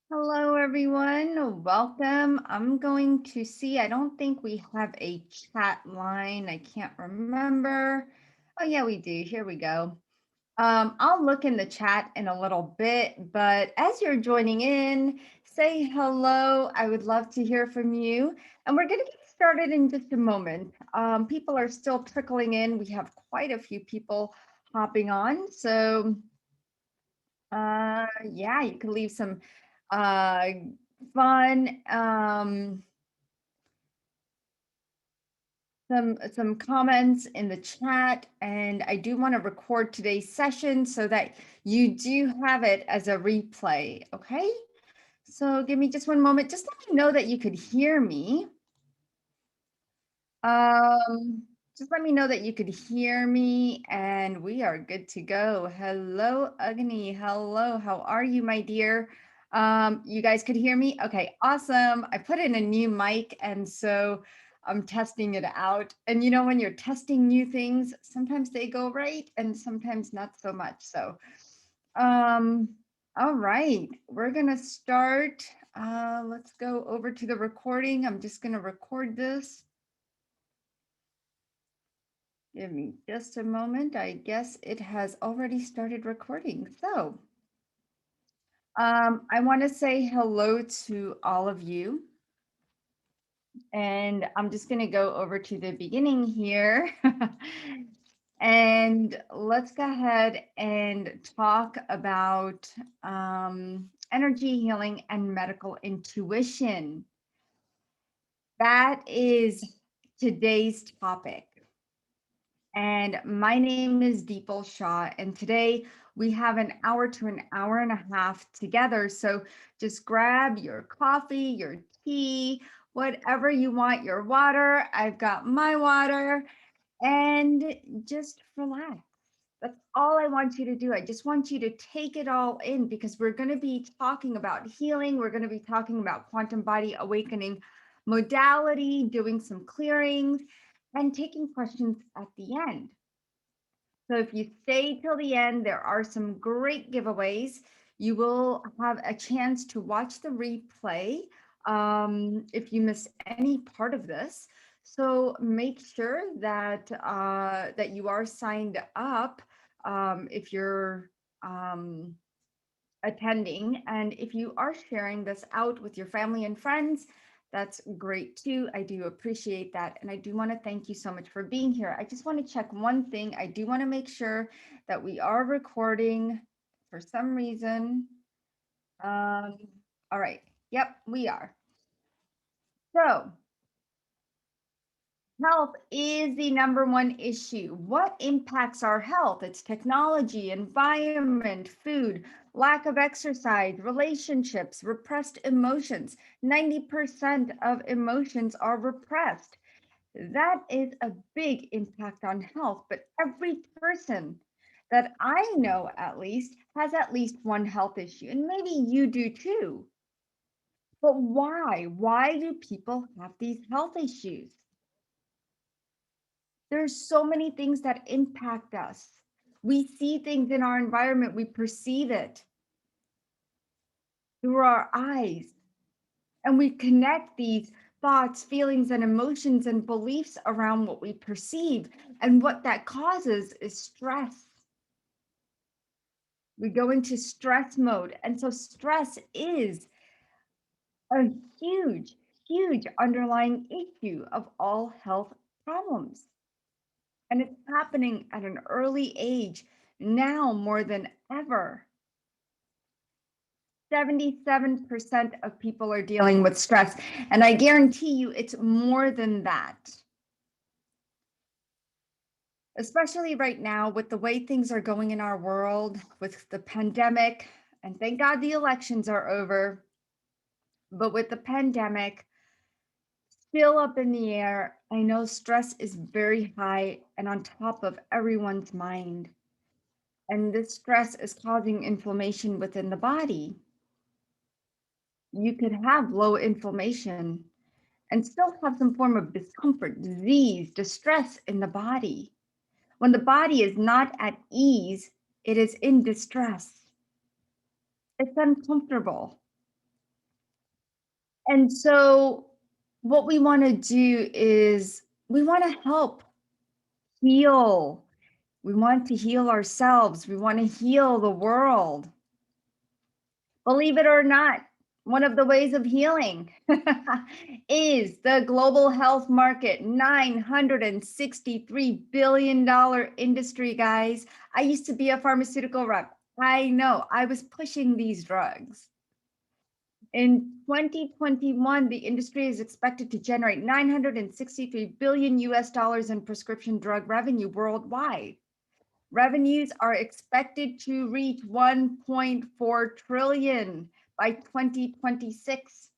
Hello, everyone. Welcome. I'm going to see, I don't think we have a chat line. I can't remember. Oh, yeah, we do. Here we go. I'll look in the chat in a little bit, but as you're joining in, say hello. I would love to hear from you. And we're going to get started in just a moment. People are still trickling in. We have quite a few people hopping on. So, yeah, you can leave some uh, fun, some comments in the chat, and I do want to record today's session so that you do have it as a replay. Okay, so give me just one moment. Just let me know that you could hear me. Um, just let me know that you could hear me, and we are good to go. Hello, Agni. Hello, how are you, my dear? You guys could hear me? Okay, awesome. I put in a new mic, and so I'm testing it out. And you know, when you're testing new things, sometimes they go right, and sometimes not so much. So, um, all right, we're gonna start. Let's go over to the recording. I'm just gonna record this. Give me just a moment. I guess it has already started recording. So I want to say hello to all of you. And I'm just going to go over to the beginning here. And let's go ahead and talk about energy healing and medical intuition. That is today's topic. And my name is Deepal Shah. And today we have an hour to an hour and a half together. So just grab your coffee, your tea, whatever you want, your water. I've got my water, and just relax. That's all I want you to do. I just want you to take it all in because we're going to be talking about healing. We're going to be talking about quantum body awakening modality, doing some clearings, and taking questions at the end. So if you stay till the end, there are some great giveaways. You will have a chance to watch the replay if you miss any part of this. So make sure that that you are signed up if you're attending, and if you are sharing this out with your family and friends, that's great too. I do appreciate that. And I do want to thank you so much for being here. I just want to check one thing. I do want to make sure that we are recording for some reason. All right. Yep, we are. So health is the number one issue. What impacts our health? It's technology, environment, food, lack of exercise, relationships, repressed emotions. 90% of emotions are repressed. That is a big impact on health, but every person that I know at least has at least one health issue, and maybe you do too. But why? Why do people have these health issues? There's so many things that impact us. We see things in our environment, we perceive it through our eyes, and we connect these thoughts, feelings, and emotions and beliefs around what we perceive. And what that causes is stress. We go into stress mode. And so, stress is a huge, huge underlying issue of all health problems. And it's happening at an early age now more than ever. 77% of people are dealing with stress. And I guarantee you it's more than that. Especially right now with the way things are going in our world, with the pandemic. And thank God the elections are over. But with the pandemic still up in the air, I know stress is very high and on top of everyone's mind. And this stress is causing inflammation within the body. You could have low inflammation and still have some form of discomfort, disease, distress in the body. When the body is not at ease, it is in distress. It's uncomfortable. And so what we want to do is we want to help heal. We want to heal ourselves. We want to heal the world. Believe it or not, one of the ways of healing is the global health market, $963 billion industry, guys. I used to be a pharmaceutical rep. I know I was pushing these drugs. In 2021, the industry is expected to generate 963 billion US dollars in prescription drug revenue worldwide. Revenues are expected to reach 1.4 trillion by 2026.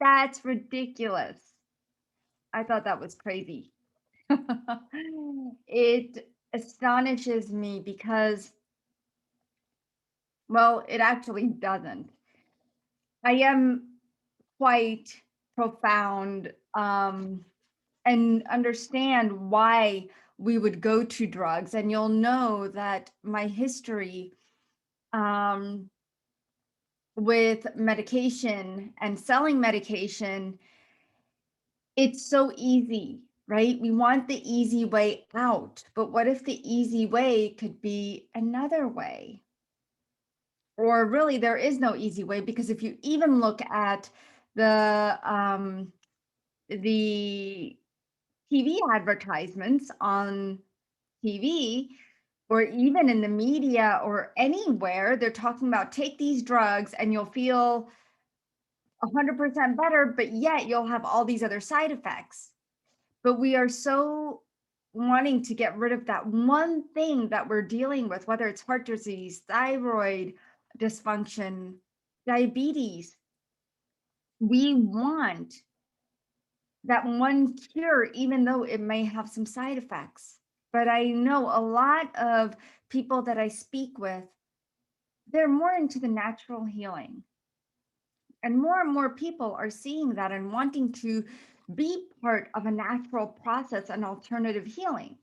That's ridiculous. I thought that was crazy. It astonishes me because, well, it actually doesn't. I am quite profound and understand why we would go to drugs. And you'll know that my history um, with medication and selling medication, it's so easy, right? We want the easy way out. But what if the easy way could be another way? Or really, there is no easy way, because if you even look at the TV advertisements on TV, or even in the media or anywhere, they're talking about take these drugs and you'll feel 100% better, but yet you'll have all these other side effects. But we are so wanting to get rid of that one thing that we're dealing with, whether it's heart disease, thyroid dysfunction, diabetes. We want that one cure, even though it may have some side effects. But I know a lot of people that I speak with, they're more into the natural healing. And more people are seeing that and wanting to be part of a natural process and alternative healing.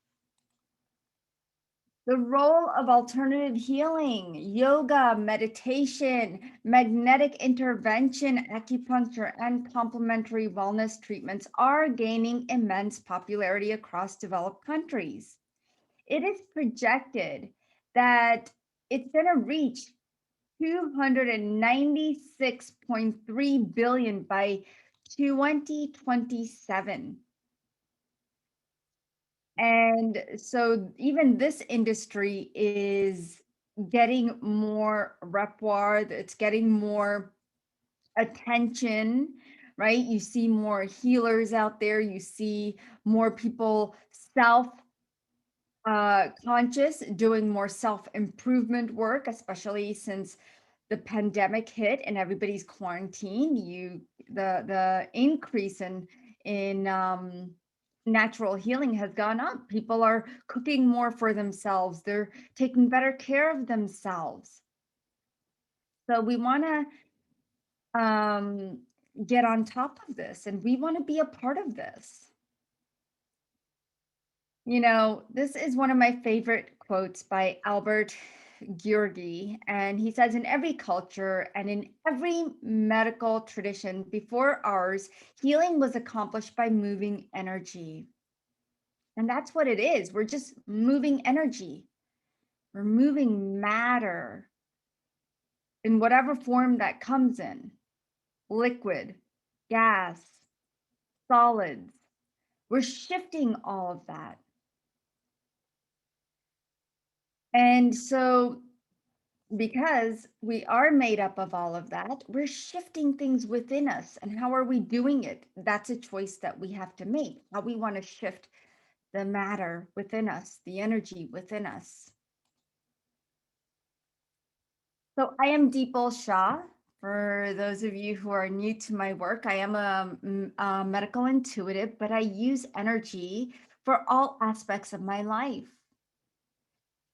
The role of alternative healing, yoga, meditation, magnetic intervention, acupuncture, and complementary wellness treatments are gaining immense popularity across developed countries. It is projected that it's going to reach 296.3 billion by 2027. And so even this industry is getting more repertoire, it's getting more attention, right? You see more healers out there, you see more people self conscious, doing more self improvement work, especially since the pandemic hit and everybody's quarantined. The increase in natural healing has gone up. People are cooking more for themselves. They're taking better care of themselves. So we want to get on top of this, and we want to be a part of this. You know, this is one of my favorite quotes by Albert György, and he says, in every culture and in every medical tradition before ours, healing was accomplished by moving energy. And that's what it is. We're just moving energy. We're moving matter in whatever form that comes in, liquid, gas, solids. We're shifting all of that. And so, because we are made up of all of that, we're shifting things within us. And how are we doing it? That's a choice that we have to make. How we want to shift the matter within us, the energy within us. So I am Deepal Shah. For those of you who are new to my work, I am a medical intuitive, but I use energy for all aspects of my life.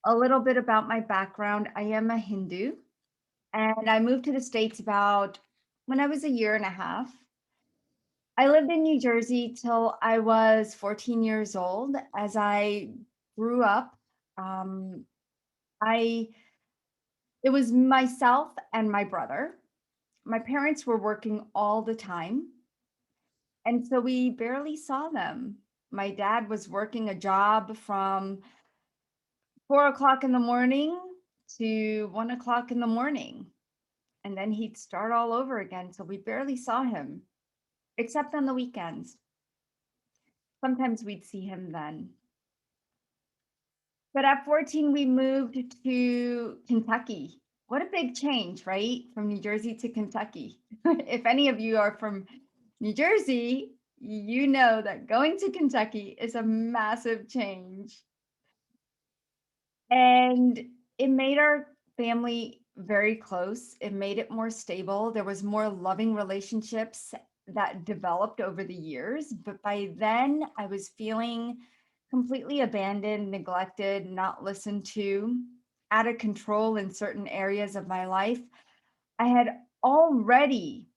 A little bit about my background. I am a Hindu, and I moved to the States about when I was a year and a half. I lived in New Jersey till I was 14 years old. As I grew up, I it was myself and my brother. my parents were working all the time, and so we barely saw them. My dad was working a job from 4 o'clock in the morning to 1 o'clock in the morning, and then he'd start all over again. So we barely saw him, except on the weekends. Sometimes we'd see him then. But at 14, we moved to Kentucky. What a big change, right? From New Jersey to Kentucky. If any of you are from New Jersey, you know that going to Kentucky is a massive change. And it made our family very close. It made it more stable. There was more loving relationships that developed over the years. But by then, I was feeling completely abandoned, neglected, not listened to, out of control in certain areas of my life. I had already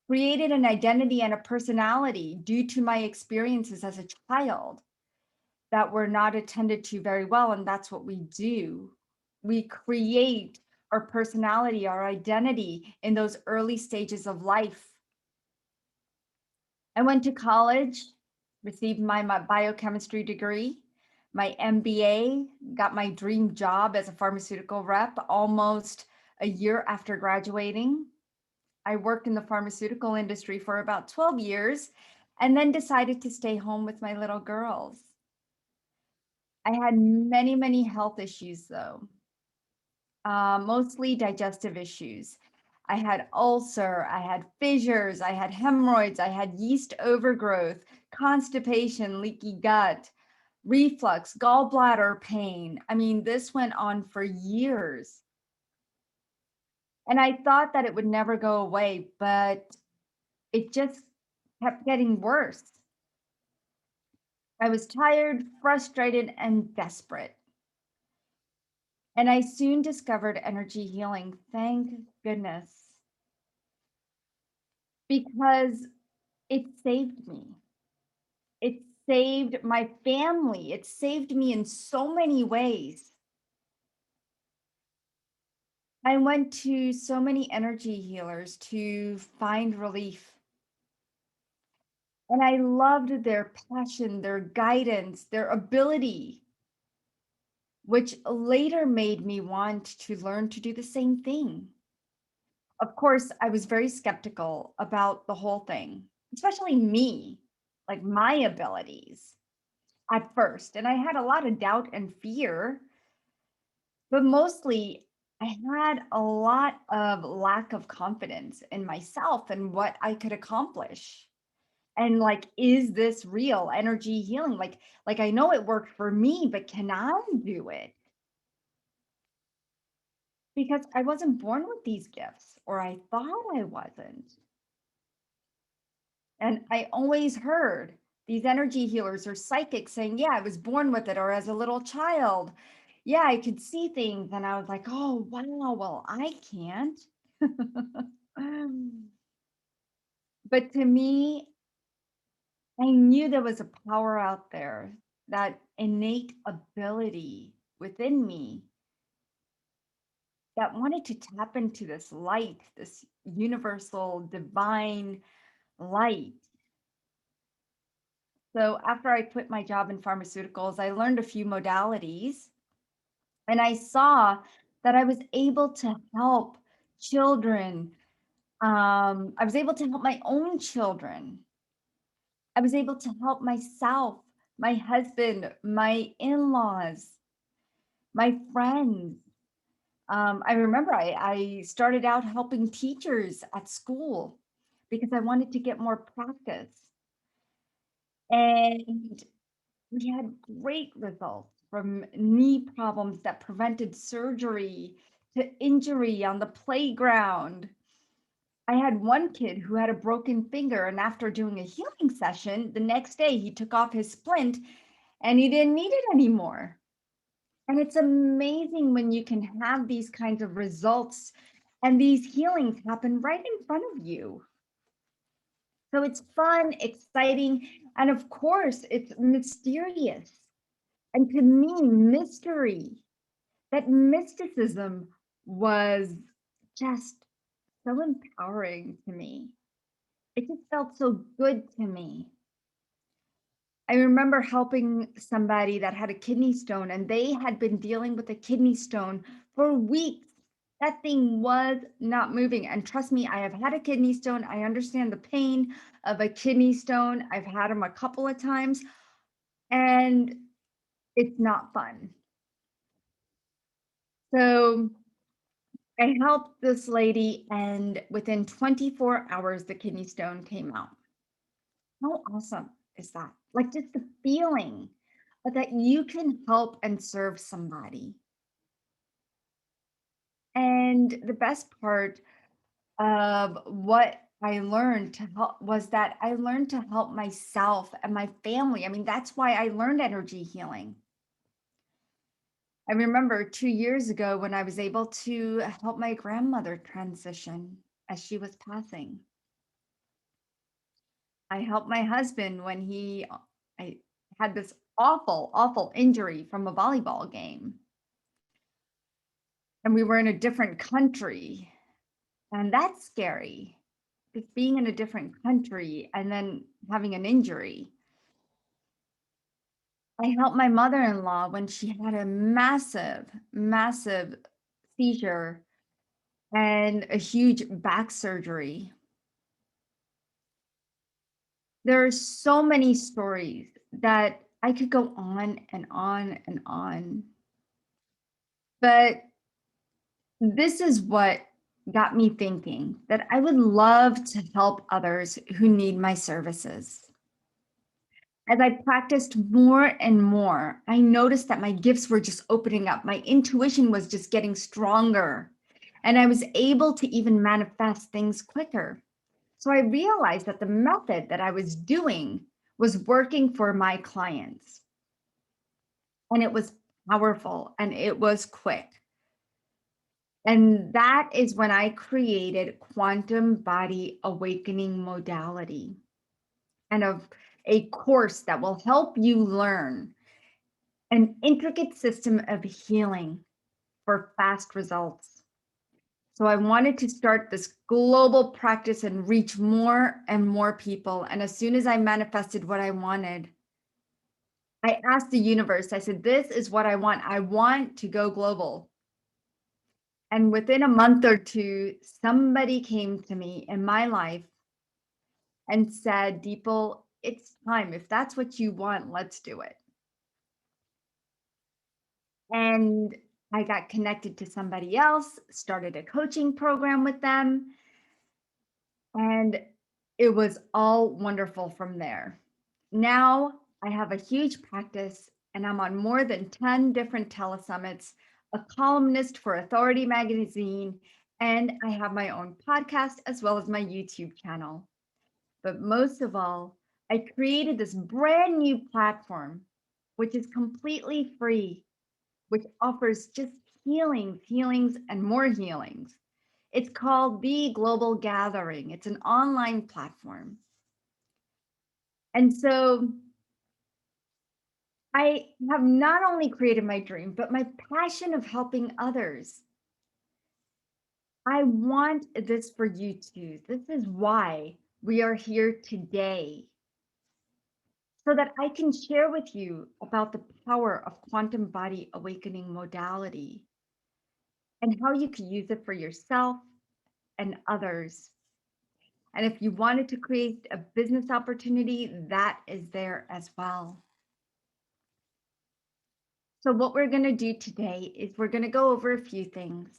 created an identity and a personality due to my experiences as a child that were not attended to very well. And that's what we do. We create our personality, our identity in those early stages of life. I went to college, received my biochemistry degree, my MBA, got my dream job as a pharmaceutical rep almost a year after graduating. I worked in the pharmaceutical industry for about 12 years and then decided to stay home with my little girls. I had many, many health issues though, mostly digestive issues. I had ulcer, I had fissures, I had hemorrhoids, I had yeast overgrowth, constipation, leaky gut, reflux, gallbladder pain. I mean, this went on for years. And I thought that it would never go away, but it just kept getting worse. I was tired, frustrated, and desperate. And I soon discovered energy healing. Thank goodness, because it saved me. It saved my family. It saved me in so many ways. I went to so many energy healers to find relief. And I loved their passion, their guidance, their ability, which later made me want to learn to do the same thing. Of course, I was very skeptical about the whole thing, especially me, like my abilities at first. And I had a lot of doubt and fear, but mostly I had a lot of lack of confidence in myself and what I could accomplish. And like, is this real energy healing? Like I know it worked for me, but can I do it? Because I wasn't born with these gifts, or I thought I wasn't. And I always heard these energy healers or psychics saying, yeah, I was born with it, or as a little child, yeah, I could see things. And I was like, oh, wow, well, I can't. But to me, I knew there was a power out there, that innate ability within me that wanted to tap into this light, this universal divine light. So after I quit my job in pharmaceuticals, I learned a few modalities and I saw that I was able to help children. I was able to help my own children. I was able to help myself, my husband, my in-laws, my friends. I remember I started out helping teachers at school because I wanted to get more practice. And we had great results, from knee problems that prevented surgery to injury on the playground. I had one kid who had a broken finger, and after doing a healing session, the next day he took off his splint and he didn't need it anymore. And it's amazing when you can have these kinds of results and these healings happen right in front of you. So it's fun, exciting, and of course, it's mysterious. And to me, mystery, that mysticism was just so empowering to me. It just felt so good to me. I remember helping somebody that had a kidney stone, and they had been dealing with a kidney stone for weeks. That thing was not moving. And trust me, I have had a kidney stone. I understand the pain of a kidney stone. I've had them a couple of times, and it's not fun. So I helped this lady, and within 24 hours, the kidney stone came out. How awesome is that? Like just the feeling that you can help and serve somebody. And the best part of what I learned to help was that I learned to help myself and my family. I mean, that's why I learned energy healing. I remember 2 years ago when I was able to help my grandmother transition as she was passing. I helped my husband when I had this awful, awful injury from a volleyball game. And we were in a different country. And that's scary. Just being in a different country and then having an injury. I helped my mother-in-law when she had a massive, massive seizure and a huge back surgery. There are so many stories that I could go on and on and on. But this is what got me thinking that I would love to help others who need my services. As I practiced more and more, I noticed that my gifts were just opening up. My intuition was just getting stronger, and I was able to even manifest things quicker. So I realized that the method that I was doing was working for my clients, and it was powerful and it was quick. And that is when I created Quantum Body Awakening Modality, and of a course that will help you learn an intricate system of healing for fast results. So I wanted to start this global practice and reach more and more people. And as soon as I manifested what I wanted, I asked the universe, I said, this is what I want. I want to go global. And within a month or two, somebody came to me in my life and said, Deepal, it's time. If that's what you want, let's do it. And I got connected to somebody else, started a coaching program with them, and it was all wonderful from there. Now I have a huge practice and I'm on more than 10 different telesummits, a columnist for Authority Magazine, and I have my own podcast as well as my YouTube channel. But most of all, I created this brand new platform, which is completely free, which offers just healings, and more healings. It's called The Global Gathering. It's an online platform. And so I have not only created my dream, but my passion of helping others. I want this for you too. This is why we are here today, so that I can share with you about the power of quantum body awakening modality and how you can use it for yourself and others. And if you wanted to create a business opportunity, that is there as well. So what we're going to do today is we're going to go over a few things.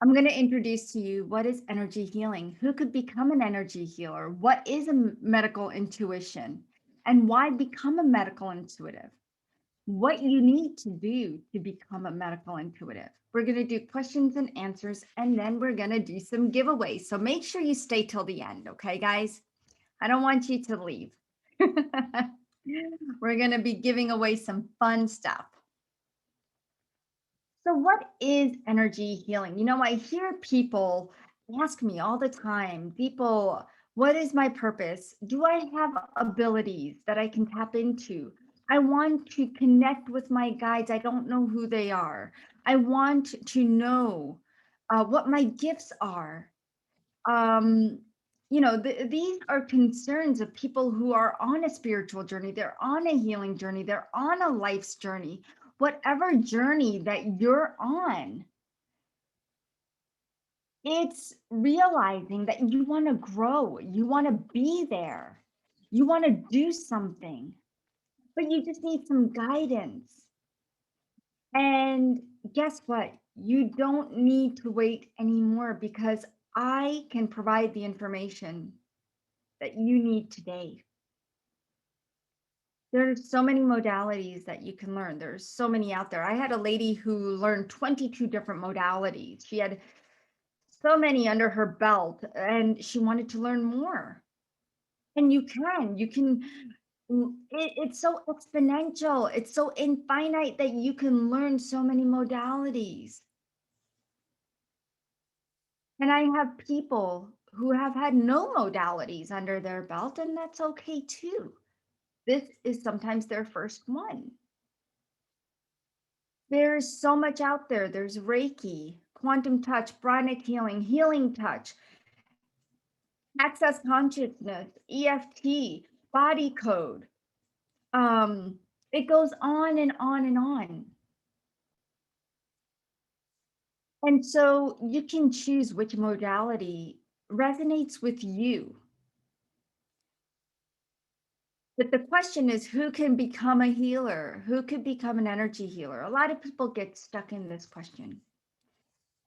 I'm going to introduce to you what is energy healing, who could become an energy healer, what is a medical intuition, and why become a medical intuitive, what you need to do to become a medical intuitive. We're going to do questions and answers, and then we're going to do some giveaways. So make sure you stay till the end, okay, guys? I don't want you to leave. We're going to be giving away some fun stuff. So, what is energy healing? You know, I hear people ask me all the time, people, what is my purpose? Do I have abilities that I can tap into? I want to connect with my guides. I don't know who they are. I want to know what my gifts are. Um, these are concerns of people who are on a spiritual journey, they're on a healing journey, they're on a life's journey. Whatever journey that you're on, it's realizing that you want to grow, you want to be there, you want to do something, but you just need some guidance. And guess what? You don't need to wait anymore because I can provide the information that you need today. There's so many modalities that you can learn. There's so many out there. I had a lady who learned 22 different modalities. She had so many under her belt and she wanted to learn more. And it's so exponential. It's so infinite that you can learn so many modalities. And I have people who have had no modalities under their belt, and that's okay too. This is sometimes their first one. There's so much out there. There's Reiki, quantum touch, pranic healing, healing touch, access consciousness, EFT, body code. Um, it goes on and on and on. And so you can choose which modality resonates with you. But the question is, who can become a healer? Who could become an energy healer? A lot of people get stuck in this question.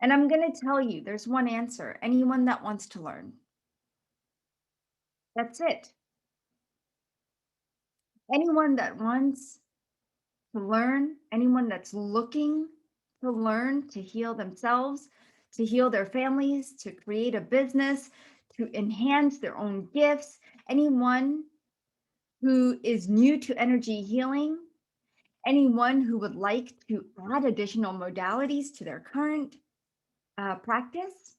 And I'm going to tell you, there's one answer: anyone that wants to learn. That's it. Anyone that wants to learn, anyone that's looking to learn, to heal themselves, to heal their families, to create a business, to enhance their own gifts, anyone who is new to energy healing, anyone who would like to add additional modalities to their current practice.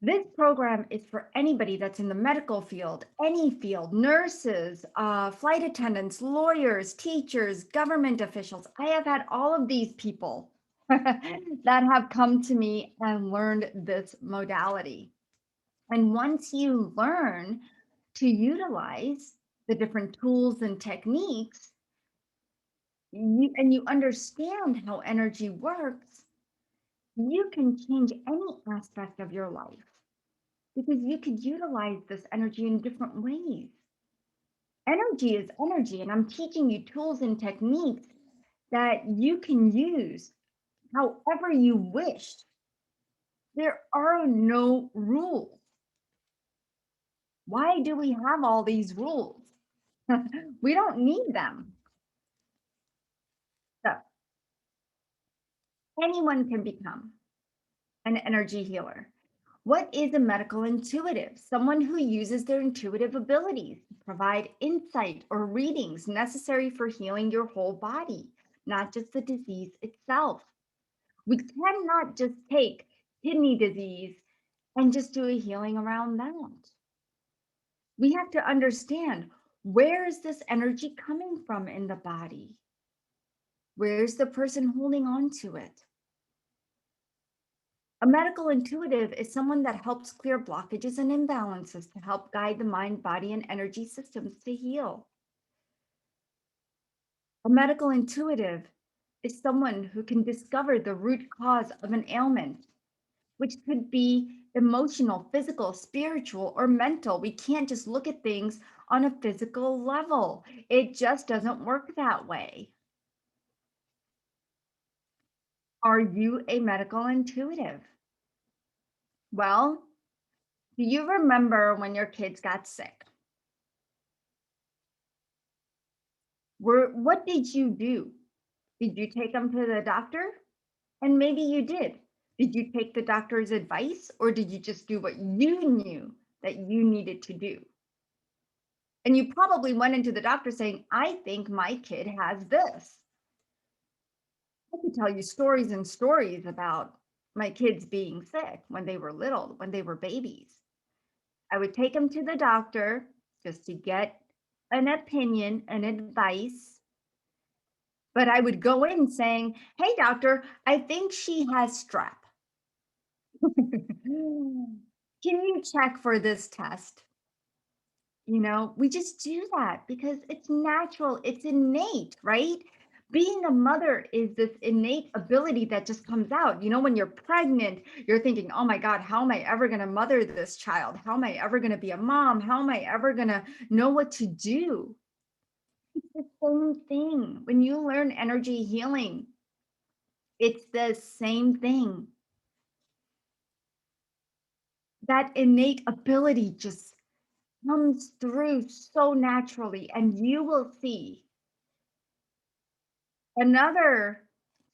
This program is for anybody that's in the medical field, any field: nurses, flight attendants, lawyers, teachers, government officials. I have had all of these people that have come to me and learned this modality. And once you learn to utilize the different tools and techniques, and you understand how energy works, you can change any aspect of your life, because you could utilize this energy in different ways. Energy is energy, and I'm teaching you tools and techniques that you can use however you wish. There are no rules. Why do we have all these rules? We don't need them. So anyone can become an energy healer. What is a medical intuitive? Someone who uses their intuitive abilities to provide insight or readings necessary for healing your whole body, not just the disease itself. We cannot just take kidney disease and just do a healing around that. We have to understand, where is this energy coming from in the body? Where's the person holding on to it? A medical intuitive is someone that helps clear blockages and imbalances to help guide the mind, body, and energy systems to heal. A medical intuitive is someone who can discover the root cause of an ailment, which could be emotional, physical, spiritual, or mental. We can't just look at things on a physical level. It just doesn't work that way. Are you a medical intuitive? Well, do you remember when your kids got sick? What did you do? Did you take them to the doctor? And maybe you did. Did you take the doctor's advice, or did you just do what you knew that you needed to do? And you probably went into the doctor saying, I think my kid has this. I could tell you stories and stories about my kids being sick when they were little, when they were babies. I would take them to the doctor just to get an opinion, an advice. But I would go in saying, "Hey, doctor, I think she has strep. Can you check for this test?" We just do that because it's natural, it's innate, right? Being a mother is this innate ability that just comes out. When you're pregnant, you're thinking, oh my God, how am I ever going to mother this child? How am I ever going to be a mom? How am I ever going to know what to do? It's the same thing. When you learn energy healing, it's the same thing. That innate ability just comes through so naturally, and you will see. Another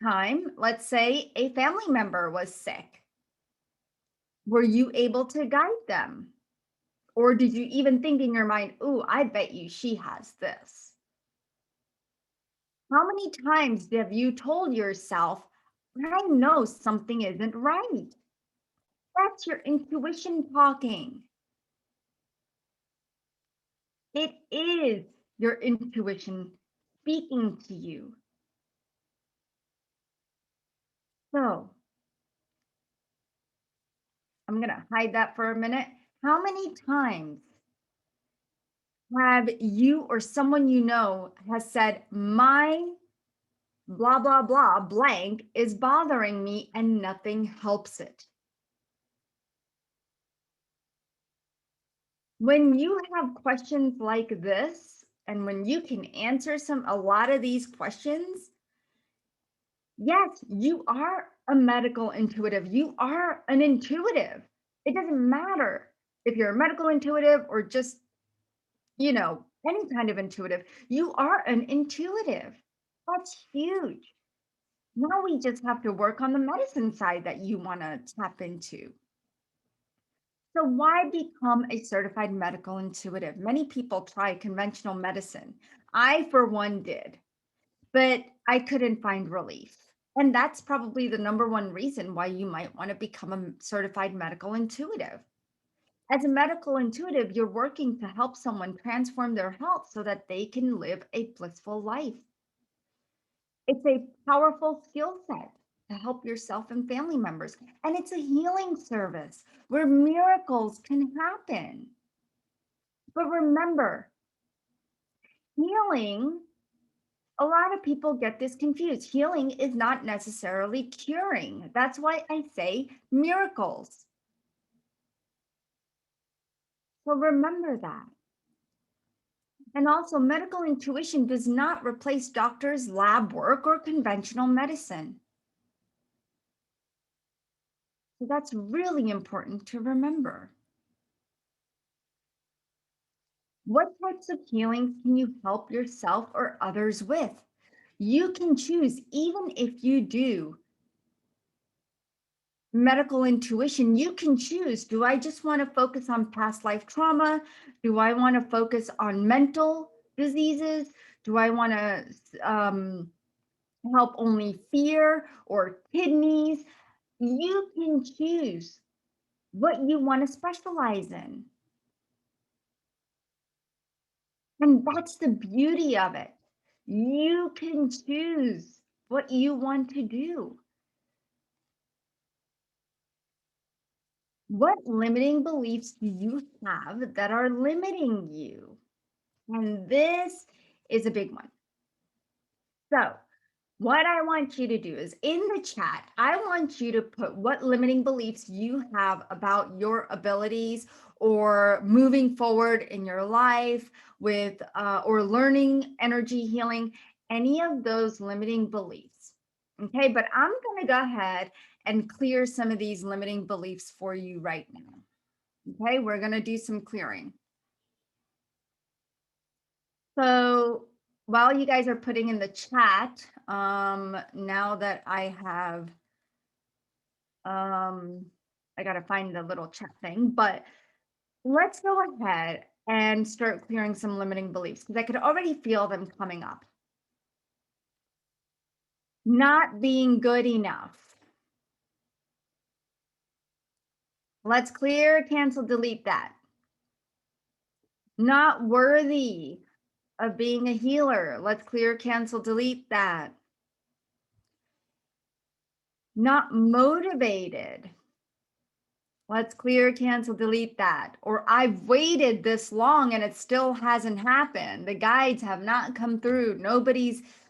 time, let's say a family member was sick. Were you able to guide them? Or did you even think in your mind, "Ooh, I bet you she has this"? How many times have you told yourself, "I know something isn't right"? That's your intuition talking. It is your intuition speaking to you. So I'm going to hide that for a minute. How many times have you or someone you know has said, my blah, blah, blah, blank is bothering me and nothing helps it? When you have questions like this, and when you can answer a lot of these questions, yes, you are a medical intuitive. You are an intuitive. It doesn't matter if you're a medical intuitive or just, any kind of intuitive. You are an intuitive. That's huge. Now we just have to work on the medicine side that you want to tap into. So, why become a certified medical intuitive? Many people try conventional medicine. I, for one, did, but I couldn't find relief. And that's probably the number one reason why you might want to become a certified medical intuitive. As a medical intuitive, you're working to help someone transform their health so that they can live a blissful life. It's a powerful skill set to help yourself and family members. And it's a healing service where miracles can happen. But remember, healing, a lot of people get this confused. Healing is not necessarily curing. That's why I say miracles. So remember that. And also, medical intuition does not replace doctors' lab work or conventional medicine. So that's really important to remember. What types of healings can you help yourself or others with? You can choose, even if you do medical intuition, you can choose. Do I just want to focus on past life trauma? Do I want to focus on mental diseases? Do I want to help only fear or kidneys? You can choose what you want to specialize in. And that's the beauty of it. You can choose what you want to do. What limiting beliefs do you have that are limiting you? And this is a big one. So, what I want you to do is in the chat, I want you to put what limiting beliefs you have about your abilities or moving forward in your life with or learning energy healing, any of those limiting beliefs. Okay, but I'm going to go ahead and clear some of these limiting beliefs for you right now. Okay, we're going to do some clearing. So while you guys are putting in the chat, now that I have, I got to find the little chat thing, but let's go ahead and start clearing some limiting beliefs because I could already feel them coming up. Not being good enough. Let's clear, cancel, delete that. Not worthy. of being a healer. Let's clear, cancel, delete that. Not motivated. Let's clear, cancel, delete that. Or I've waited this long and it still hasn't happened. The guides have not come through.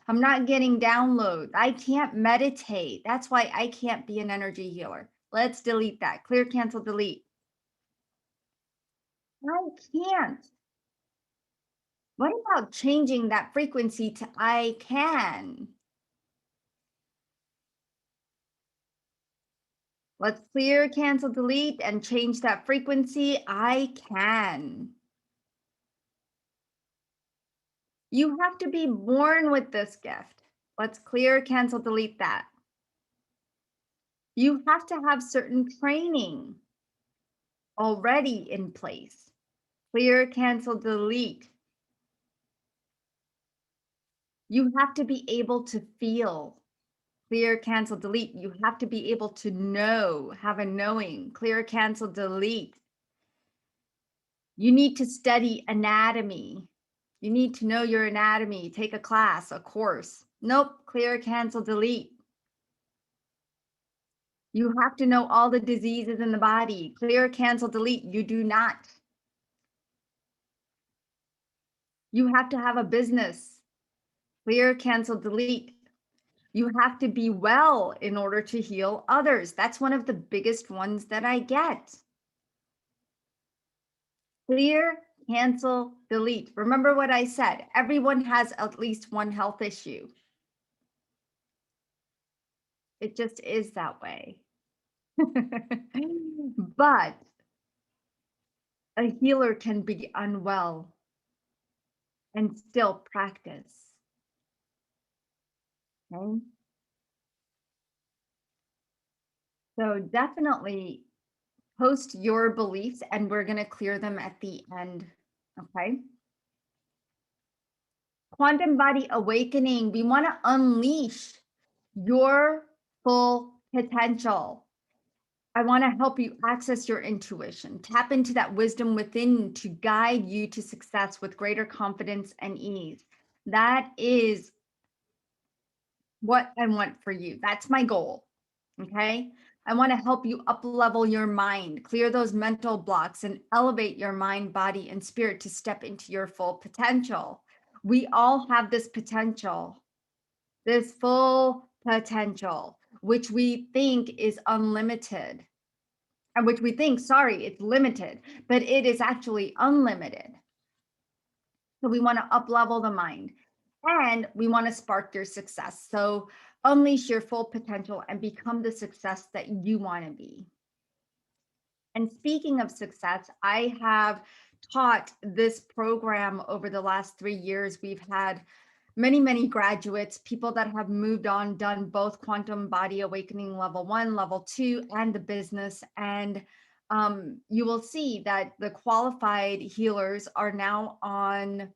I'm not getting downloads. I can't meditate. That's why I can't be an energy healer. Let's delete that. Clear, cancel, delete. I can't. What about changing that frequency to I can? Let's clear, cancel, delete, and change that frequency. I can. You have to be born with this gift. Let's clear, cancel, delete that. You have to have certain training already in place. Clear, cancel, delete. You have to be able to feel. Clear, cancel, delete. You have to be able to know, have a knowing. Clear, cancel, delete. You need to study anatomy. You need to know your anatomy, take a class, a course. Nope, clear, cancel, delete. You have to know all the diseases in the body. Clear, cancel, delete. You do not. You have to have a business. Clear, cancel, delete. You have to be well in order to heal others. That's one of the biggest ones that I get. Clear, cancel, delete. Remember what I said. Everyone has at least one health issue. It just is that way. But a healer can be unwell and still practice. Okay. So definitely post your beliefs and we're going to clear them at the end. Okay. Quantum body awakening. We want to unleash your full potential. I want to help you access your intuition, tap into that wisdom within to guide you to success with greater confidence and ease. That is what I want for you. That's my goal. Okay. I want to help you up level your mind, clear those mental blocks, and elevate your mind, body, and spirit to step into your full potential. We all have this potential, this full potential, which we think is unlimited, and which we think, sorry, it's limited, but it is actually unlimited. So we want to up level the mind and we want to spark your success. So unleash your full potential and become the success that you want to be. And speaking of success, I have taught this program over the last 3 years. We've had many graduates, people that have moved on, done both Quantum Body Awakening Level 1, Level 2, and the business. And you will see that the qualified healers are now on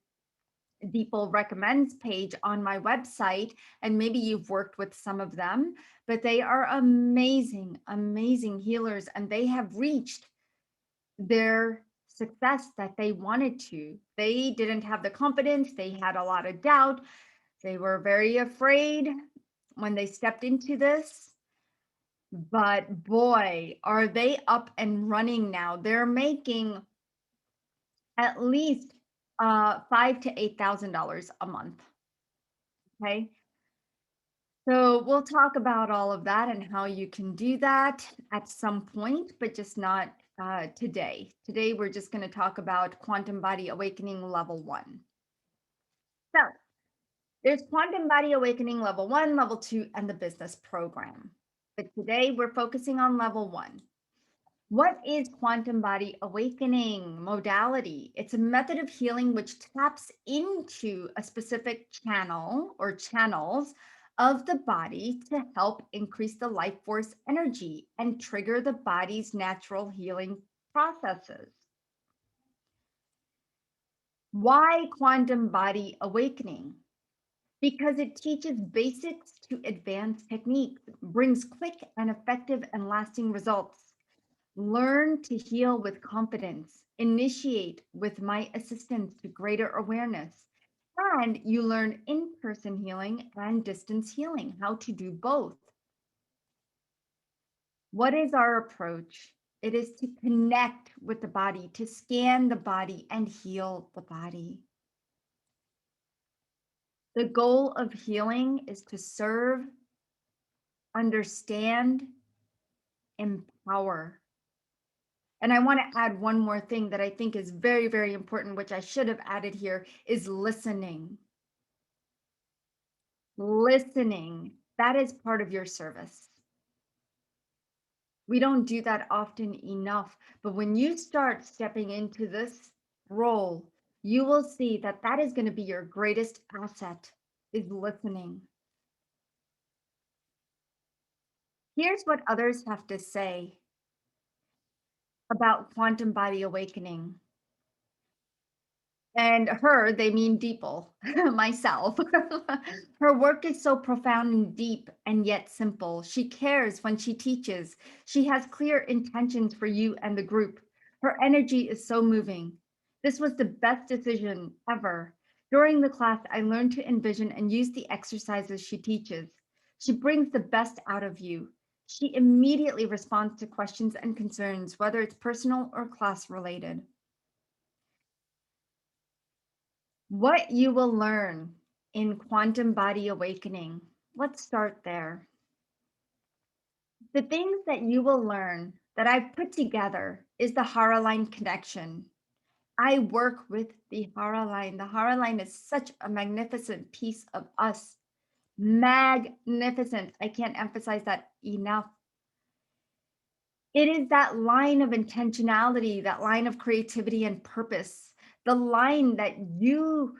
Deeple Recommends page on my website, and maybe you've worked with some of them, but they are amazing healers, and they have reached their success that they wanted to. They didn't have the confidence, they had a lot of doubt, they were very afraid when they stepped into this, but boy, are they up and running now. They're making at least $5,000 to $8,000 a month. Okay. So we'll talk about all of that and how you can do that at some point, but just not today. Today, we're just going to talk about Quantum Body Awakening Level 1. So there's Quantum Body Awakening Level 1, Level 2, and the business program. But today, we're focusing on Level 1. What is quantum body awakening modality? It's a method of healing which taps into a specific channel or channels of the body to help increase the life force energy and trigger the body's natural healing processes. Why quantum body awakening? Because it teaches basics to advanced techniques, brings quick and effective and lasting results. Learn to heal with confidence. Initiate with my assistance to greater awareness. And you learn in-person healing and distance healing, how to do both. What is our approach? It is to connect with the body, to scan the body and heal the body. The goal of healing is to serve, understand, empower. And I want to add one more thing that I think is very, very important, which I should have added here, is listening. Listening, that is part of your service. We don't do that often enough, but when you start stepping into this role, you will see that that is going to be your greatest asset, is listening. Here's what others have to say about quantum body awakening. And her, they mean Deeple, myself. Her work is so profound and deep and yet simple. She cares when she teaches. She has clear intentions for you and the group. Her energy is so moving. This was the best decision ever. During the class, I learned to envision and use the exercises she teaches. She brings the best out of you. She immediately responds to questions and concerns, whether it's personal or class related. What you will learn in Quantum Body Awakening. Let's start there. The things that you will learn that I've put together is the Hara line connection. I work with the Hara line. The Hara line is such a magnificent piece of us. Magnificent. I can't emphasize that enough. It is that line of intentionality, that line of creativity and purpose, the line that you,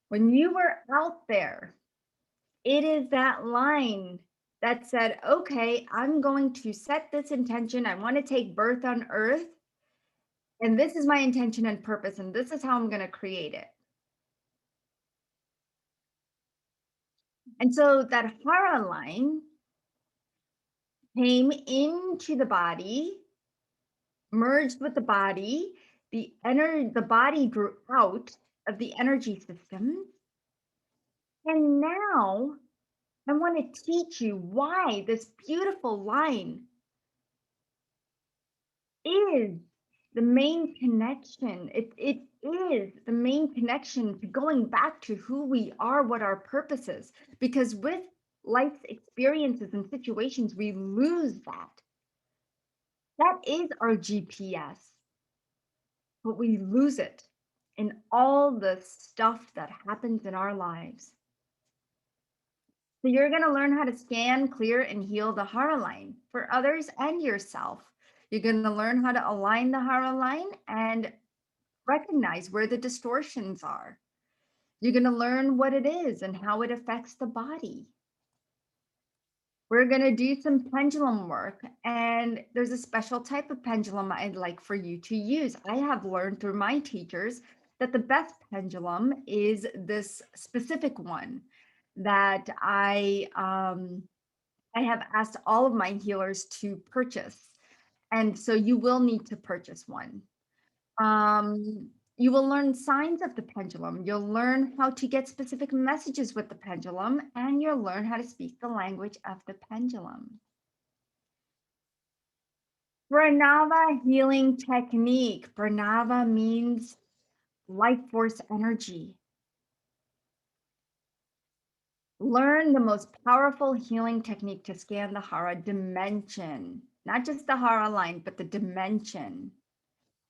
when you were out there, it is that line that said, okay, I'm going to set this intention. I want to take birth on earth. And this is my intention and purpose. And this is how I'm going to create it. And so that Hara line came into the body, merged with the body. The body grew out of the energy system. And now I want to teach you why this beautiful line is the main connection. It is the main connection to going back to who we are, what our purpose is. Because with life's experiences and situations, we lose that. That is our GPS, but we lose it in all the stuff that happens in our lives. So you're going to learn how to scan, clear, and heal the Hara line for others and yourself. You're going to learn how to align the Hara line and recognize where the distortions are. You're going to learn what it is and how it affects the body. We're going to do some pendulum work, and there's a special type of pendulum I'd like for you to use. I have learned through my teachers that the best pendulum is this specific one that I have asked all of my healers to purchase. And so you will need to purchase one. You will learn signs of the pendulum. You'll learn how to get specific messages with the pendulum, and you'll learn how to speak the language of the pendulum. Pranava healing technique. Pranava means life force energy. Learn the most powerful healing technique to scan the Hara dimension, not just the Hara line, but the dimension.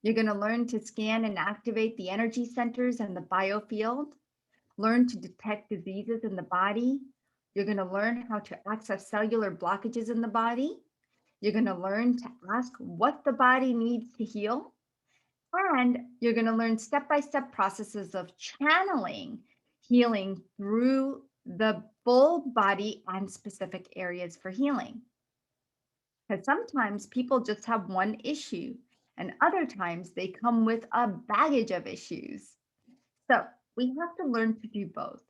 You're going to learn to scan and activate the energy centers and the biofield, learn to detect diseases in the body. You're going to learn how to access cellular blockages in the body. You're going to learn to ask what the body needs to heal. And you're going to learn step-by-step processes of channeling healing through the full body and specific areas for healing. Because sometimes people just have one issue, and other times they come with a baggage of issues. So we have to learn to do both.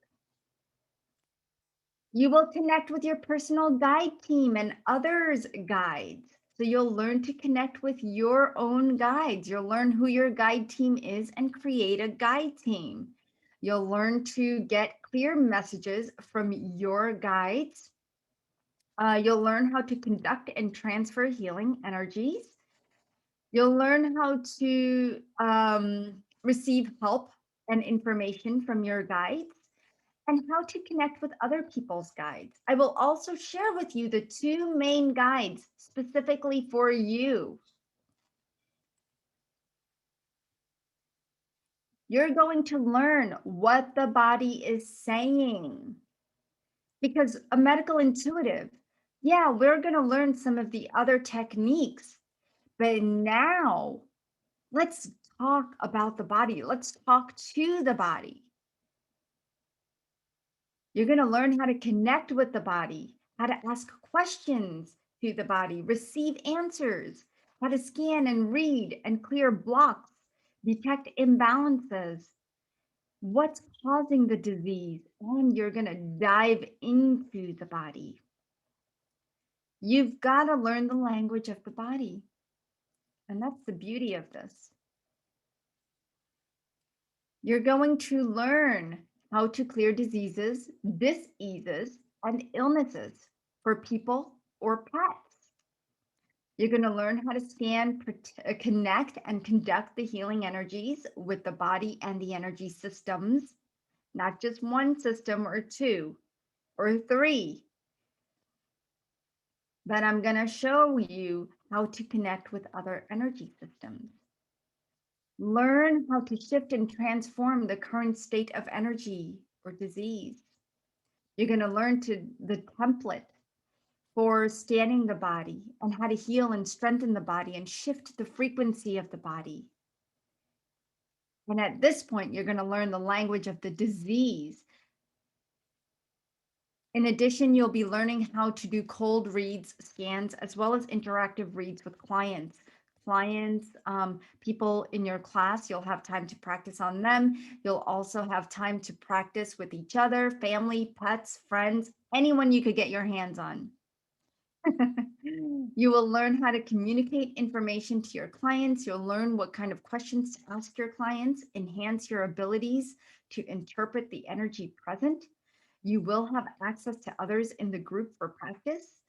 You will connect with your personal guide team and others' guides. So you'll learn to connect with your own guides. You'll learn who your guide team is and create a guide team. You'll learn to get clear messages from your guides. You'll learn how to conduct and transfer healing energies. You'll learn how to receive help and information from your guides and how to connect with other people's guides. I will also share with you the two main guides specifically for you. You're going to learn what the body is saying because a medical intuitive, yeah, we're going to learn some of the other techniques, but now let's talk about the body. Let's talk to the body. You're going to learn how to connect with the body, how to ask questions to the body, receive answers, how to scan and read and clear blocks, detect imbalances, what's causing the disease, and you're going to dive into the body. You've got to learn the language of the body. And that's the beauty of this. You're going to learn how to clear diseases, diseases, and illnesses for people or pets. You're going to learn how to scan, connect, and conduct the healing energies with the body and the energy systems, not just one system or two or three. But I'm going to show you how to connect with other energy systems. Learn how to shift and transform the current state of energy or disease. You're going to learn the template for scanning the body and how to heal and strengthen the body and shift the frequency of the body. And at this point, you're going to learn the language of the disease. In addition, you'll be learning how to do cold reads, scans, as well as interactive reads with clients. People in your class, you'll have time to practice on them. You'll also have time to practice with each other, family, pets, friends, anyone you could get your hands on. You will learn how to communicate information to your clients. You'll learn what kind of questions to ask your clients, enhance your abilities to interpret the energy present. You will have access to others in the group for practice.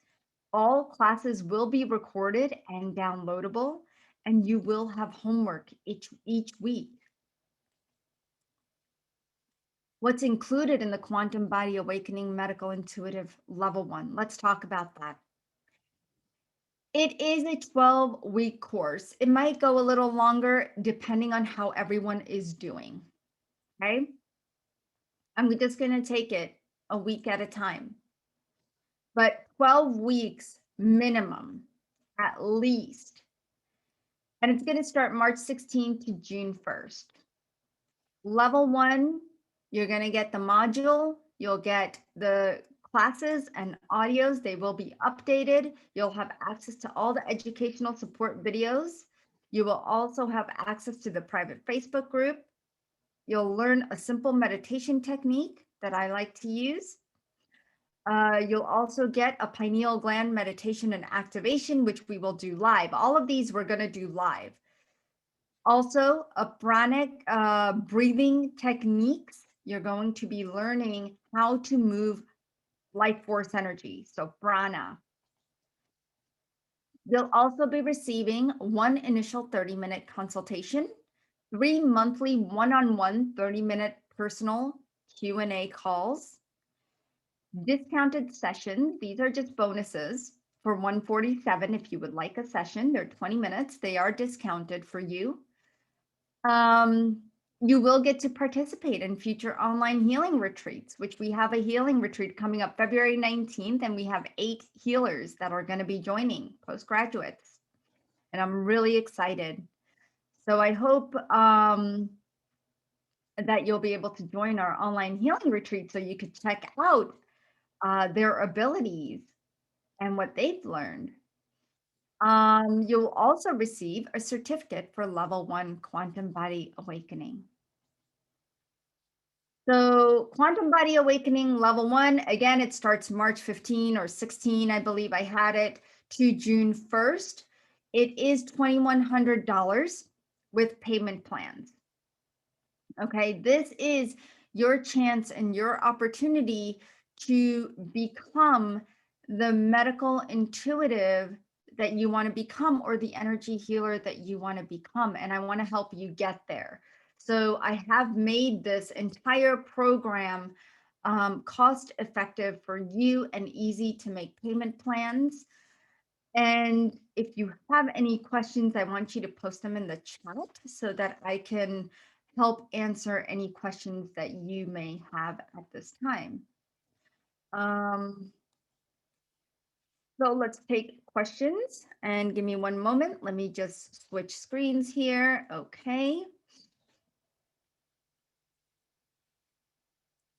All classes will be recorded and downloadable, and you will have homework each week. What's included in the Quantum Body Awakening Medical Intuitive Level 1? Let's talk about that. It is a 12-week course. It might go a little longer depending on how everyone is doing, okay? I'm just going to take it a week at a time. But 12 weeks minimum, at least. And it's going to start March 16th to June 1st. Level 1, you're going to get the module. You'll get the classes and audios. They will be updated. You'll have access to all the educational support videos. You will also have access to the private Facebook group. You'll learn a simple meditation technique that I like to use. You'll also get a pineal gland meditation and activation, which we will do live. All of these we're going to do live. Also, a pranic breathing techniques. You're going to be learning how to move life force energy, so prana. You'll also be receiving one initial 30-minute consultation, 3 monthly one-on-one 30-minute personal Q&A calls, discounted sessions. These are just bonuses for $147 if you would like a session. They're 20 minutes. They are discounted for you. You will get to participate in future online healing retreats, which we have a healing retreat coming up February 19th, and we have 8 healers that are going to be joining, postgraduates. And I'm really excited. So I hope that you'll be able to join our online healing retreat so you could check out their abilities and what they've learned. You'll also receive a certificate for level 1 Quantum Body Awakening. So Quantum Body Awakening level 1, again, it starts March 15 or 16, I believe I had it, to June 1st. It is $2,100 with payment plans. Okay, this is your chance and your opportunity to become the medical intuitive that you want to become, or the energy healer that you want to become. And I want to help you get there. So I have made this entire program cost effective for you and easy to make payment plans. And if you have any questions, I want you to post them in the chat so that I can help answer any questions that you may have at this time. So let's take questions, and give me one moment. Let me just switch screens here. Okay.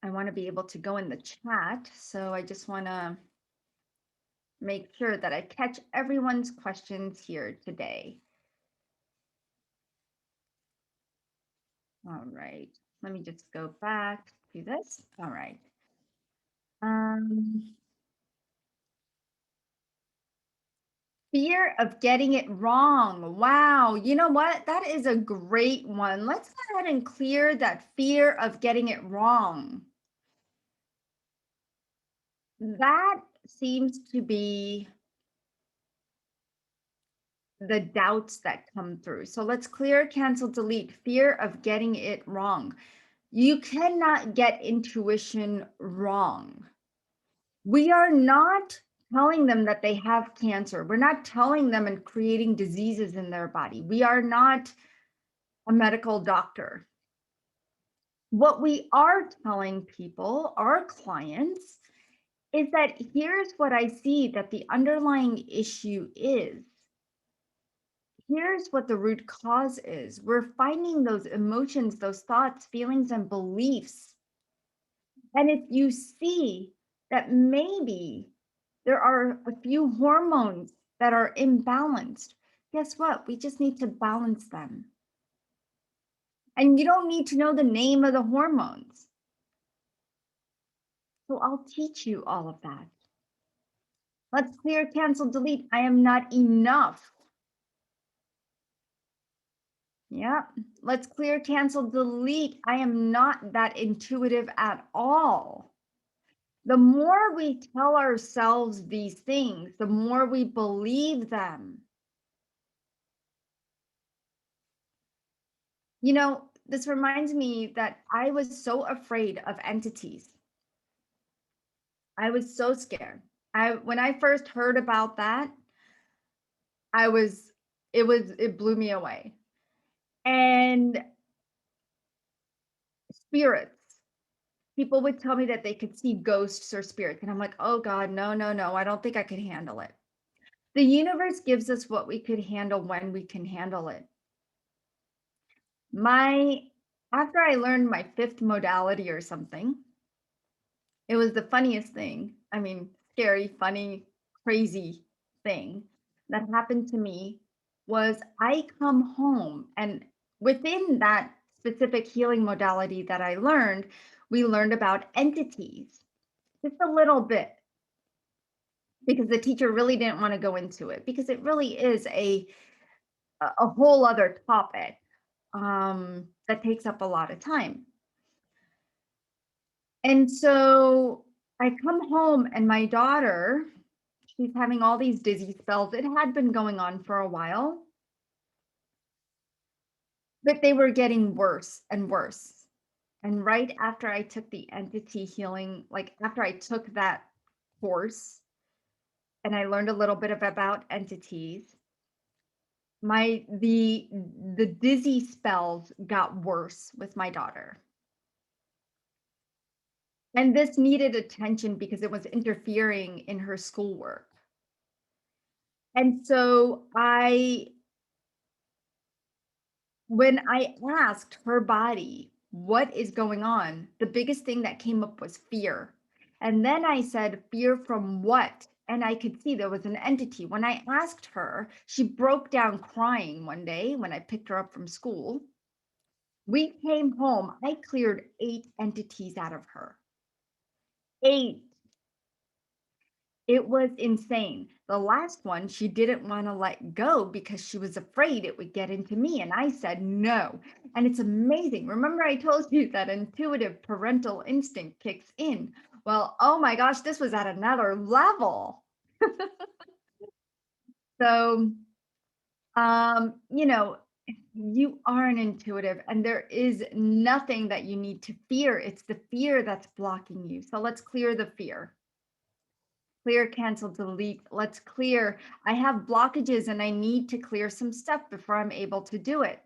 I want to be able to go in the chat, so I just want to make sure that I catch everyone's questions here today. All right, let me just go back to this. All right. Fear of getting it wrong. Wow, you know what? That is a great one. Let's go ahead and clear that fear of getting it wrong. That seems to be the doubts that come through. So let's clear, cancel, delete fear of getting it wrong. You cannot get intuition wrong. We are not telling them that they have cancer. We're not telling them and creating diseases in their body. We are not a medical doctor. What we are telling people, our clients, is that here's what I see that the underlying issue is. Here's what the root cause is. We're finding those emotions, those thoughts, feelings, and beliefs. And if you see that maybe there are a few hormones that are imbalanced, guess what? We just need to balance them. And you don't need to know the name of the hormones. So I'll teach you all of that. Let's clear, cancel, delete. I am not enough. Yeah. Let's clear, cancel, delete. I am not that intuitive at all. The more we tell ourselves these things, the more we believe them. You know, this reminds me that I was so afraid of entities. I was so scared. When I first heard about that, it blew me away. And spirits, people would tell me that they could see ghosts or spirits. And I'm like, oh God, no, no, no, I don't think I could handle it. The universe gives us what we could handle when we can handle it. After I learned my fifth modality or something, it was the funniest thing. I mean, scary, funny, crazy thing that happened to me was I come home, and within that specific healing modality that I learned, we learned about entities just a little bit, because the teacher really didn't want to go into it, because it really is a whole other topic that takes up a lot of time. And so I come home and my daughter, she's having all these dizzy spells. It had been going on for a while, but they were getting worse and worse. And right after I took the entity healing, like after I took that course and I learned a little bit about entities, the dizzy spells got worse with my daughter. And this needed attention because it was interfering in her schoolwork. And so when I asked her body, what is going on? The biggest thing that came up was fear. And then I said, fear from what? And I could see there was an entity. When I asked her, she broke down crying one day when I picked her up from school. We came home, I cleared 8 entities out of her. 8. It was insane. The last one, she didn't want to let go because she was afraid it would get into me. And I said no. And it's amazing. Remember, I told you that intuitive parental instinct kicks in. Well, oh my gosh, this was at another level. So, you know, you are an intuitive, and there is nothing that you need to fear. It's the fear that's blocking you. So let's clear the fear. Clear, cancel, delete. Let's clear. I have blockages and I need to clear some stuff before I'm able to do it.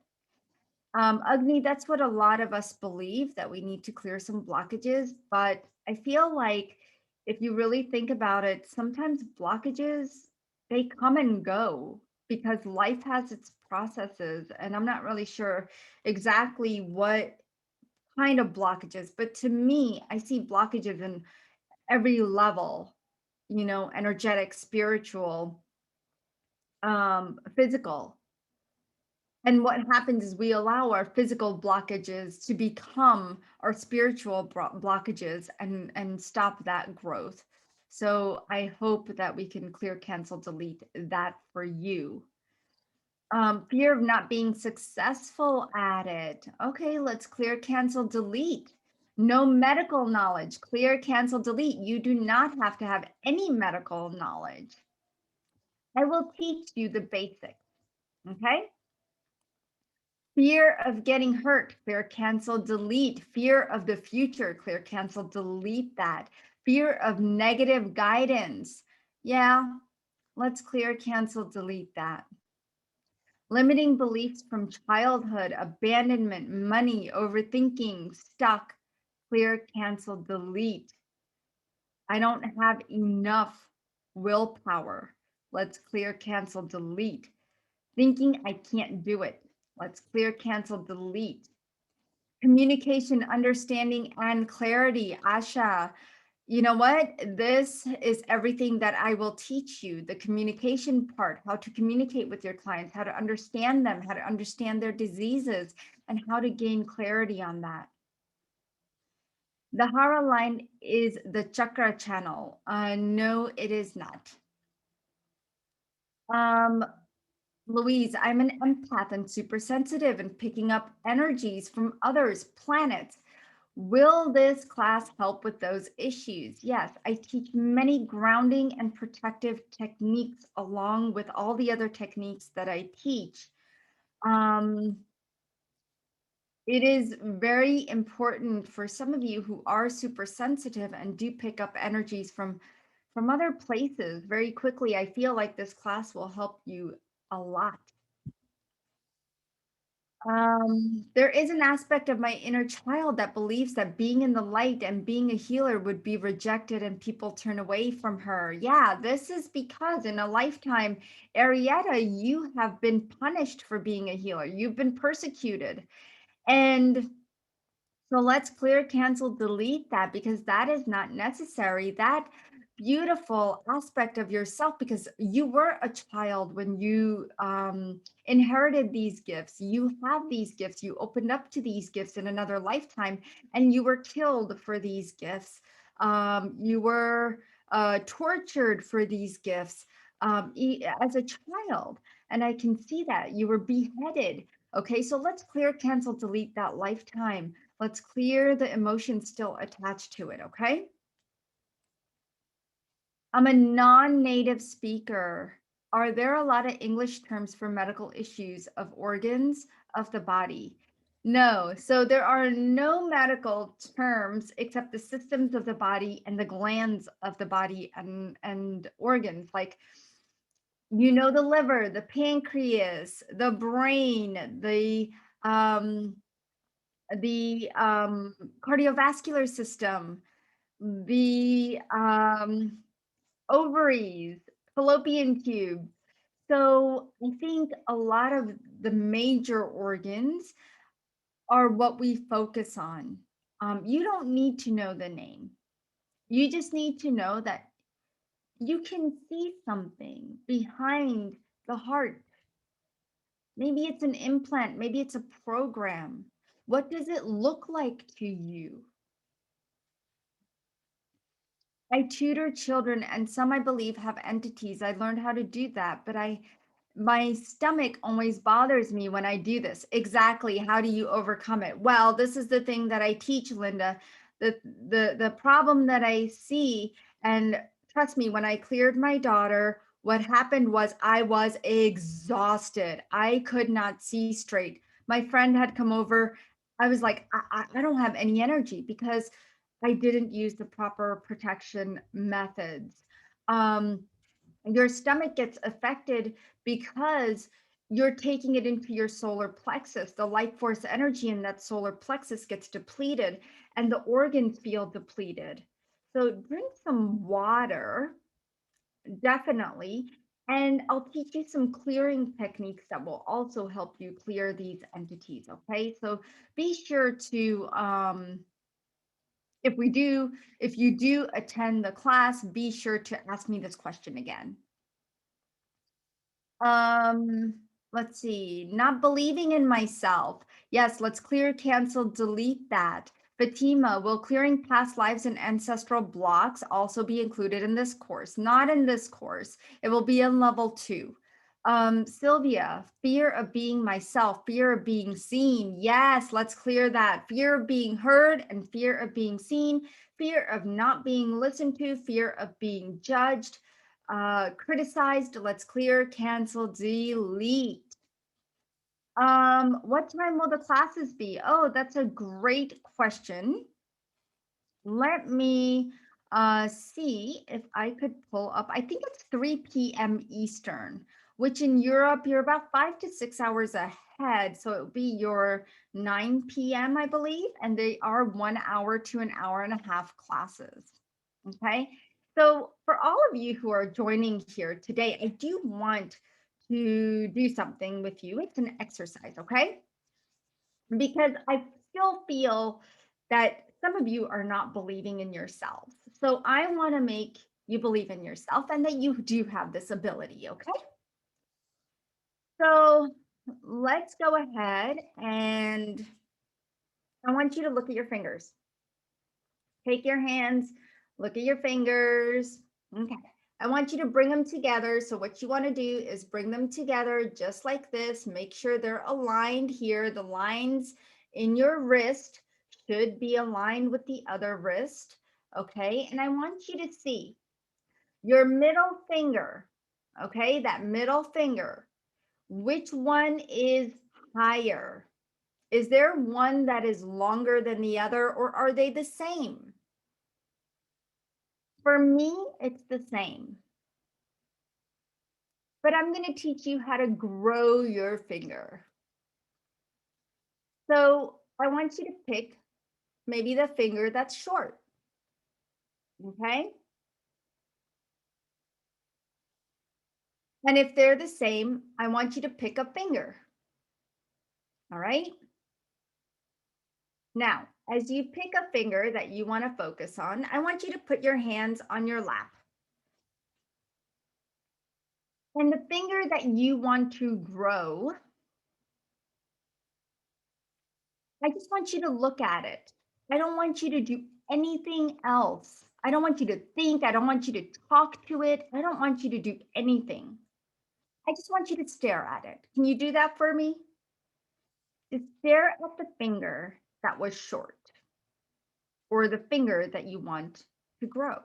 Agni, that's what a lot of us believe, that we need to clear some blockages. But I feel like if you really think about it, sometimes blockages, they come and go because life has its processes. And I'm not really sure exactly what kind of blockages, but to me, I see blockages in every level, energetic, spiritual, physical. And what happens is we allow our physical blockages to become our spiritual blockages and stop that growth. So I hope that we can clear, cancel, delete that for you. Fear of not being successful at it. Okay, let's clear, cancel, delete. No medical knowledge. Clear, cancel, delete. You do not have to have any medical knowledge. I will teach you the basics. Okay. Fear of getting hurt. Clear, cancel, delete. Fear of the future. Clear, cancel, delete that. Fear of negative guidance. Yeah, let's clear, cancel, delete that. Limiting beliefs from childhood, abandonment, money, overthinking, stuck, clear, cancel, delete. I don't have enough willpower. Let's clear, cancel, delete. Thinking I can't do it. Let's clear, cancel, delete. Communication, understanding, and clarity. Asha, you know what? This is everything that I will teach you, the communication part, how to communicate with your clients, how to understand them, how to understand their diseases, and how to gain clarity on that. The Hara line is the chakra channel. No, it is not. Louise, I'm an empath and super sensitive and picking up energies from others, planets. Will this class help with those issues? Yes, I teach many grounding and protective techniques along with all the other techniques that I teach. It is very important for some of you who are super sensitive and do pick up energies from other places very quickly. I feel like this class will help you a lot. There is an aspect of my inner child that believes that being in the light and being a healer would be rejected and people turn away from her. Yeah, this is because in a lifetime, Arietta, you have been punished for being a healer. You've been persecuted. And so let's clear, cancel, delete that because that is not necessary. That beautiful aspect of yourself, because you were a child when you inherited these gifts. You have these gifts. You opened up to these gifts in another lifetime, and you were killed for these gifts. You were tortured for these gifts as a child. And I can see that you were beheaded. Okay, so let's clear, cancel, delete that lifetime. Let's clear the emotions still attached to it, okay? I'm a non-native speaker. Are there a lot of English terms for medical issues of organs of the body? No, so there are no medical terms except the systems of the body and the glands of the body and organs, like the liver, the pancreas, the brain, the cardiovascular system, the ovaries, fallopian tube. So I think a lot of the major organs are what we focus on. You don't need to know the name. You just need to know that you can see something behind the heart. Maybe it's an implant, maybe it's a program. What does it look like to you? I tutor children, and some I believe have entities. I learned how to do that, but my stomach always bothers me when I do this. Exactly. How do you overcome it? Well, this is the thing that I teach, Linda. The problem that I see, and trust me, when I cleared my daughter, what happened was I was exhausted. I could not see straight. My friend had come over. I was like, I don't have any energy because I didn't use the proper protection methods. Um, your stomach gets affected because you're taking it into your solar plexus. The life force energy in that solar plexus gets depleted and the organs feel depleted. So drink some water, definitely. And I'll teach you some clearing techniques that will also help you clear these entities. Okay. So be sure to, if you do attend the class, be sure to ask me this question again. Um, let's see. Not believing in myself. Yes, let's clear, cancel, delete that. Fatima, will clearing past lives and ancestral blocks also be included in this course? Not in this course. It will be in level 2. Sylvia, fear of being myself, fear of being seen. Yes, let's clear that. Fear of being heard and fear of being seen, fear of not being listened to, fear of being judged, criticized. Let's clear, cancel, delete. What time will the classes be? Oh, that's a great question. Let me see if I could pull up. I think it's 3 p.m. Eastern, which in Europe, you're about 5 to 6 hours ahead. So it would be your 9 p.m., I believe. And they are 1 hour to an hour and a half classes. Okay. So for all of you who are joining here today, I do want to do something with you. It's an exercise. Okay. Because I still feel that some of you are not believing in yourselves. So I want to make you believe in yourself and that you do have this ability, okay? So let's go ahead and I want you to look at your fingers. Take your hands, look at your fingers. Okay. I want you to bring them together. So what you want to do is bring them together just like this. Make sure they're aligned here. The lines in your wrist should be aligned with the other wrist. Okay. And I want you to see your middle finger. Okay. That middle finger. Which one is higher? Is there one that is longer than the other, or are they the same? For me, it's the same. But I'm going to teach you how to grow your finger. So I want you to pick maybe the finger that's short. Okay. And if they're the same, I want you to pick a finger. All right. Now, as you pick a finger that you want to focus on, I want you to put your hands on your lap. And the finger that you want to grow, I just want you to look at it. I don't want you to do anything else. I don't want you to think. I don't want you to talk to it. I don't want you to do anything. I just want you to stare at it. Can you do that for me? Just stare at the finger that was short or the finger that you want to grow.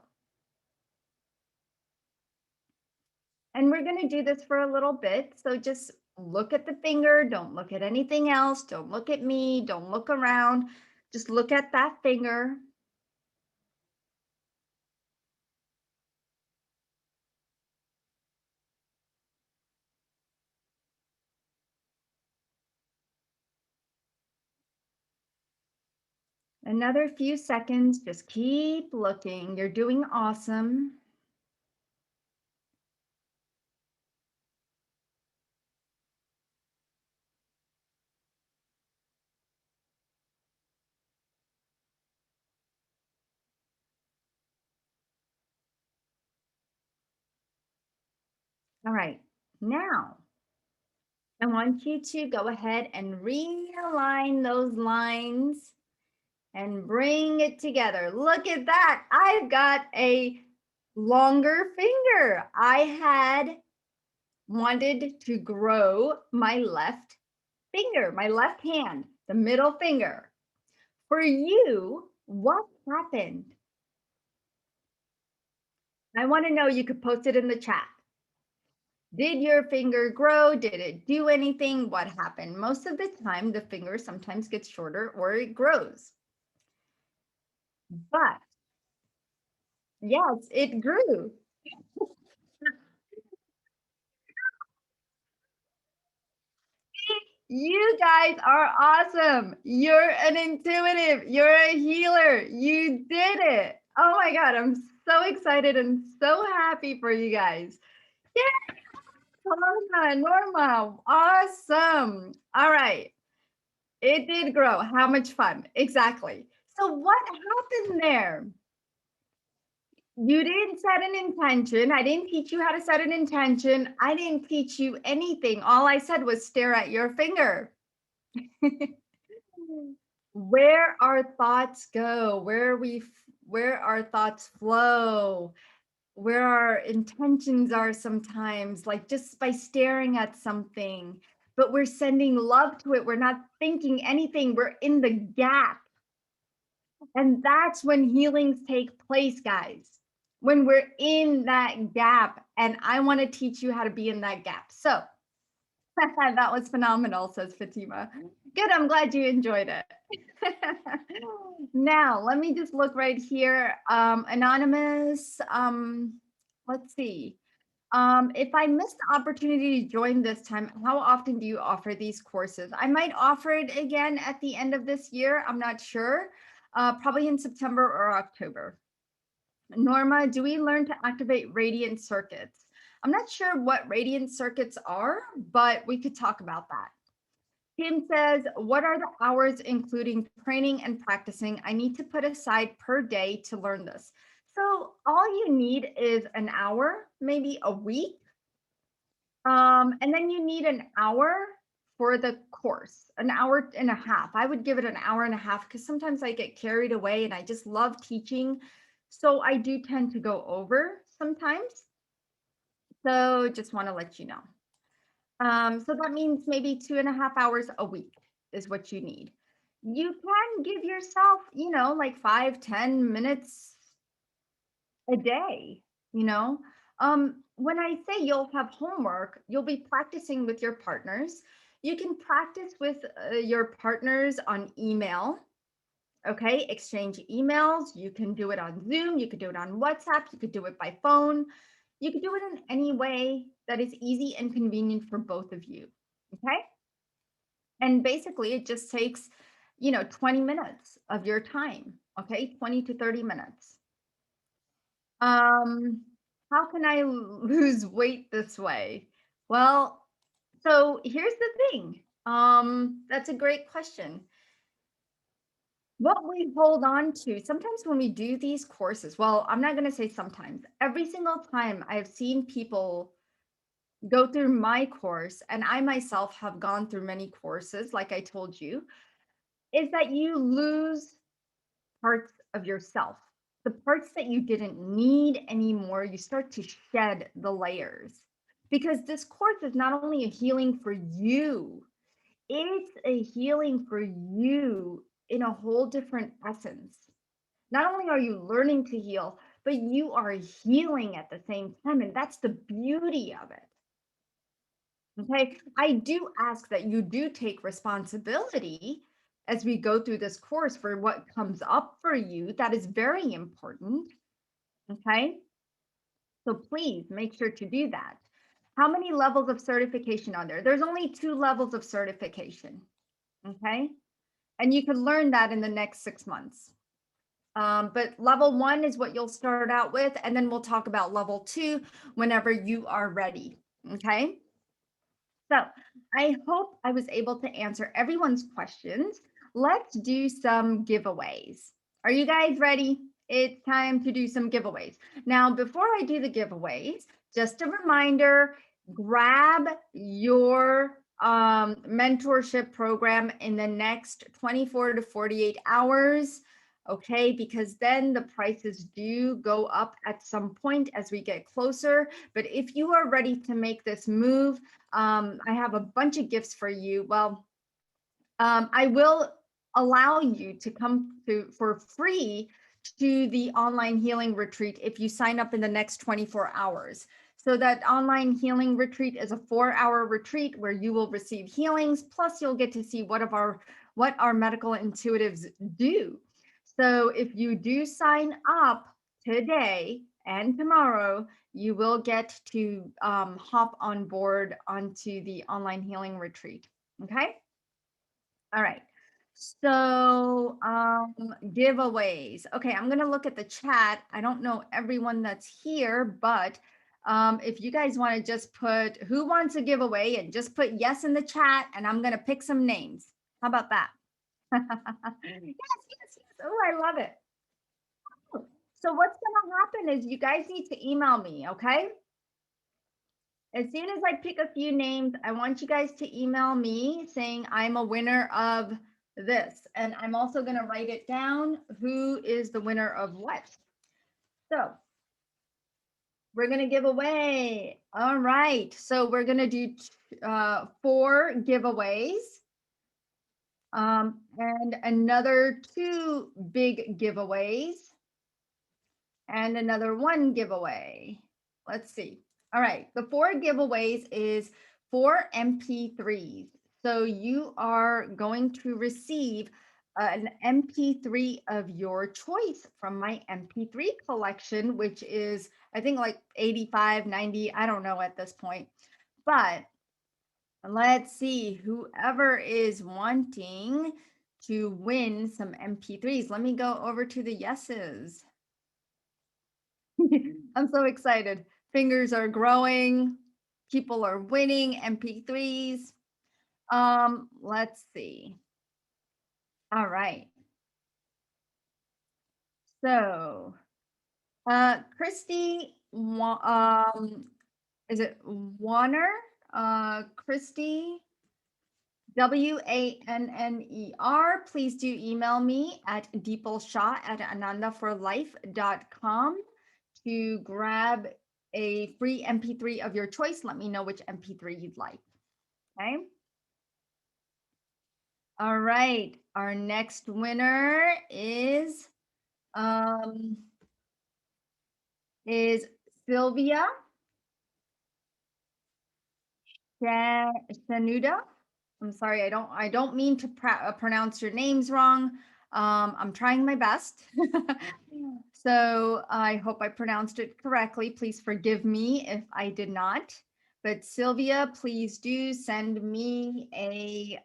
And we're going to do this for a little bit. So just look at the finger. Don't look at anything else. Don't look at me. Don't look around. Just look at that finger. Another few seconds, just keep looking. You're doing awesome. All right, now I want you to go ahead and realign those lines and bring it together. Look at that. I've got a longer finger. I had wanted to grow my left finger, my left hand, the middle finger. For you, what happened? I want to know. You could post it in the chat. Did your finger grow? Did it do anything? What happened? Most of the time, the finger sometimes gets shorter or it grows. But yes, it grew. You guys are awesome. You're an intuitive. You're a healer. You did it. Oh my God. I'm so excited and so happy for you guys. Yeah, Norma. Awesome. All right. It did grow. How much fun? Exactly. So, what happened there? You didn't set an intention. I didn't teach you how to set an intention. I didn't teach you anything. All I said was stare at your finger. Where our thoughts go, where our thoughts flow, where our intentions are sometimes, like just by staring at something, but we're sending love to it. We're not thinking anything. We're in the gap. And that's when healings take place, guys. When we're in that gap. And I want to teach you how to be in that gap. So that was phenomenal, says Fatima. Good. I'm glad you enjoyed it. Now, let me just look right here. Anonymous, let's see. If I missed the opportunity to join this time, how often do you offer these courses? I might offer it again at the end of this year. I'm not sure. Probably in September or October. Norma, do we learn to activate radiant circuits? I'm not sure what radiant circuits are, but we could talk about that. Kim says, what are the hours including training and practicing I need to put aside per day to learn this? So all you need is an hour, maybe a week. And then you need an hour for the course, an hour and a half. I would give it an hour and a half because sometimes I get carried away and I just love teaching. So I do tend to go over sometimes. So just want to let you know. So that means maybe 2.5 hours a week is what you need. You can give yourself, like 5-10 minutes a day, you know. When I say you'll have homework, you'll be practicing with your partners. You can practice with your partners on email. Okay, exchange emails. You can do it on Zoom. You could do it on WhatsApp. You could do it by phone. You could do it in any way that is easy and convenient for both of you. Okay. And basically, it just takes, 20 minutes of your time. Okay, 20 to 30 minutes. Um, how can I lose weight this way? Well, so here's the thing. That's a great question. What we hold on to, sometimes when we do these courses, well, I'm not going to say sometimes, every single time I've seen people go through my course, and I myself have gone through many courses, like I told you, is that you lose parts of yourself. The parts that you didn't need anymore, you start to shed the layers. Because this course is not only a healing for you, it's a healing for you in a whole different essence. Not only are you learning to heal, but you are healing at the same time. And that's the beauty of it. Okay. I do ask that you do take responsibility as we go through this course for what comes up for you. That is very important. Okay. So please make sure to do that. How many levels of certification are there? There's only 2 levels of certification. Okay. And you can learn that in the next 6 months. But level 1 is what you'll start out with. And then we'll talk about level 2 whenever you are ready. Okay. So I hope I was able to answer everyone's questions. Let's do some giveaways. Are you guys ready? It's time to do some giveaways. Now, before I do the giveaways, just a reminder, grab your mentorship program in the next 24 to 48 hours. Okay, because then the prices do go up at some point as we get closer. But if you are ready to make this move, I have a bunch of gifts for you. Well, I will allow you to come to for free to the online healing retreat if you sign up in the next 24 hours. So that online healing retreat is a 4-hour retreat where you will receive healings, plus you'll get to see what our medical intuitives do. So if you do sign up today and tomorrow, you will get to hop on board onto the online healing retreat. Okay. All right. So giveaways. Okay, I'm gonna look at the chat. I don't know everyone that's here, but if you guys want to just put who wants a giveaway and just put yes in the chat, and I'm gonna pick some names. How about that? Yes, yes, yes. Oh, I love it. So what's gonna happen is you guys need to email me, okay? As soon as I pick a few names, I want you guys to email me saying I'm a winner of this. And I'm also going to write it down. Who is the winner of what? So we're going to give away. All right. So we're going to do 4 giveaways. And another 2 big giveaways. And another 1 giveaway. Let's see. All right, the 4 giveaways is 4 MP3s. So you are going to receive an MP3 of your choice from my MP3 collection, which is, I think, like 85, 90, I don't know at this point. But let's see, whoever is wanting to win some MP3s, let me go over to the yeses. I'm so excited. Fingers are growing. People are winning MP3s. Let's see. All right. So, Christy, is it Warner? Christy, WANNER. Please do email me at deepalshah@anandaforlife.com to grab a free MP3 of your choice. Let me know which MP3 you'd like. Okay. All right. Our next winner is Sylvia Shanuda. I'm sorry, I don't mean to pronounce your names wrong. I'm trying my best. So I hope I pronounced it correctly. Please forgive me if I did not. But Sylvia, please do send me a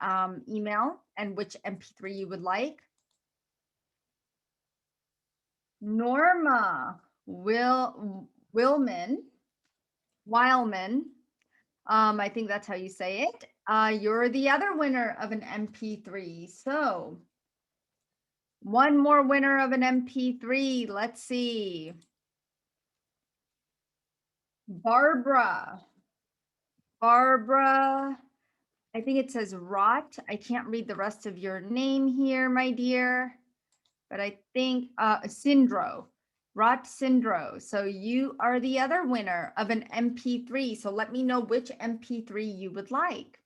email and which MP3 you would like. Norma Wileman, I think that's how you say it. You're the other winner of an MP3. So one more winner of an MP3. Let's see. Barbara, I think it says Rot. I can't read the rest of your name here, my dear, but I think Syndro, Rot Syndro. So you are the other winner of an MP3. So let me know which MP3 you would like.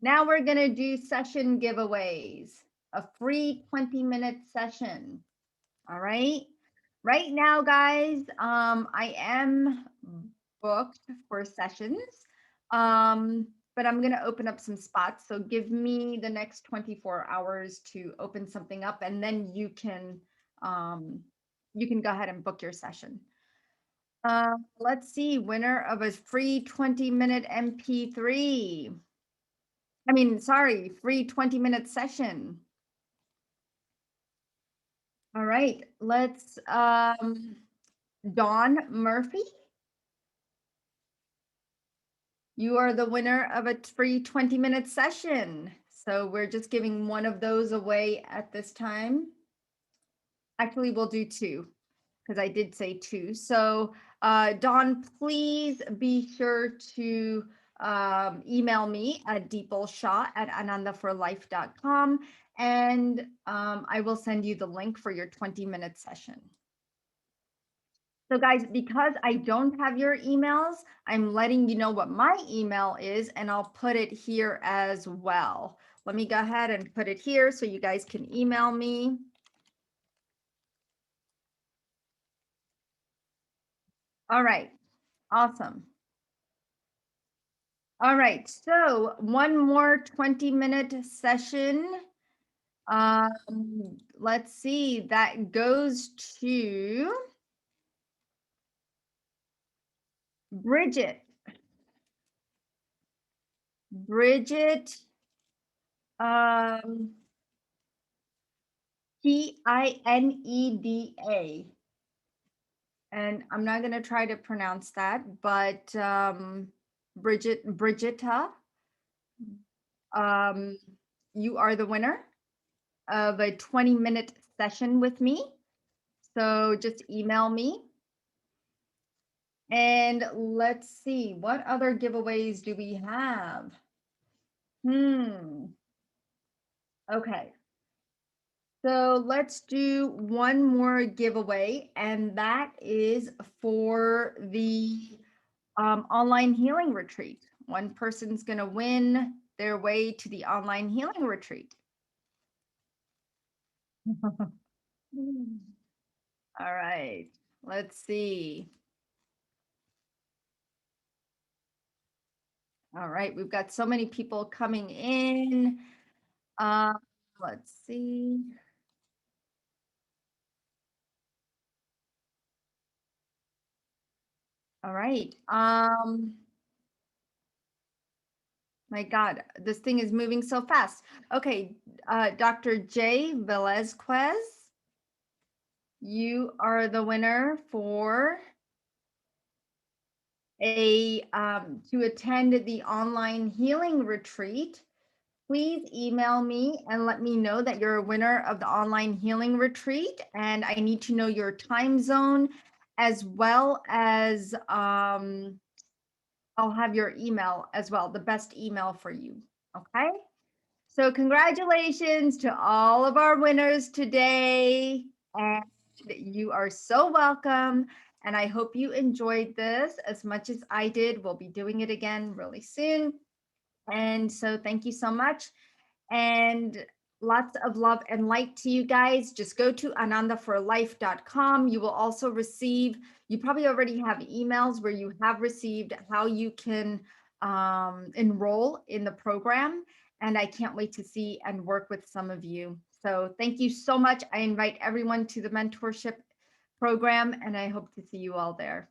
Now we're going to do session giveaways, a free 20-minute session. All right. Right now, guys, I am booked for sessions, but I'm going to open up some spots. So give me the next 24 hours to open something up, and then you can go ahead and book your session. Let's see, winner of a free 20-minute MP3. I mean, sorry, free 20-minute session. All right, let's, Dawn Murphy. You are the winner of a free 20-minute session. So we're just giving one of those away at this time. Actually, we'll do 2 because I did say 2. So Dawn, please be sure to email me at deepalshah@anandaforlife.com, and I will send you the link for your 20-minute session. So guys, because I don't have your emails, I'm letting you know what my email is, and I'll put it here as well. Let me go ahead and put it here so you guys can email me. All right, awesome. All right, so one more 20-minute session. Let's see, that goes to Bridget. Bridget, Pineda. And I'm not going to try to pronounce that, but Brigitta, you are the winner of a 20-minute session with me. So just email me. And let's see, what other giveaways do we have? Okay. So let's do one more giveaway, and that is for the online healing retreat. One person's going to win their way to the online healing retreat. All right, let's see. All right, we've got so many people coming in. Let's see. All right. My God, this thing is moving so fast. Okay, Dr. J. Velazquez, you are the winner for a to attend the online healing retreat. Please email me and let me know that you're a winner of the online healing retreat, and I need to know your time zone, as well as I'll have your email as well, the best email for you. Okay. So congratulations to all of our winners today. And you are so welcome. And I hope you enjoyed this as much as I did. We'll be doing it again really soon. And so thank you so much. And lots of love and light to you guys. Just go to anandaforlife.com. You will also receive, you probably already have emails where you have received how you can enroll in the program. And I can't wait to see and work with some of you. So thank you so much. I invite everyone to the mentorship program, and I hope to see you all there.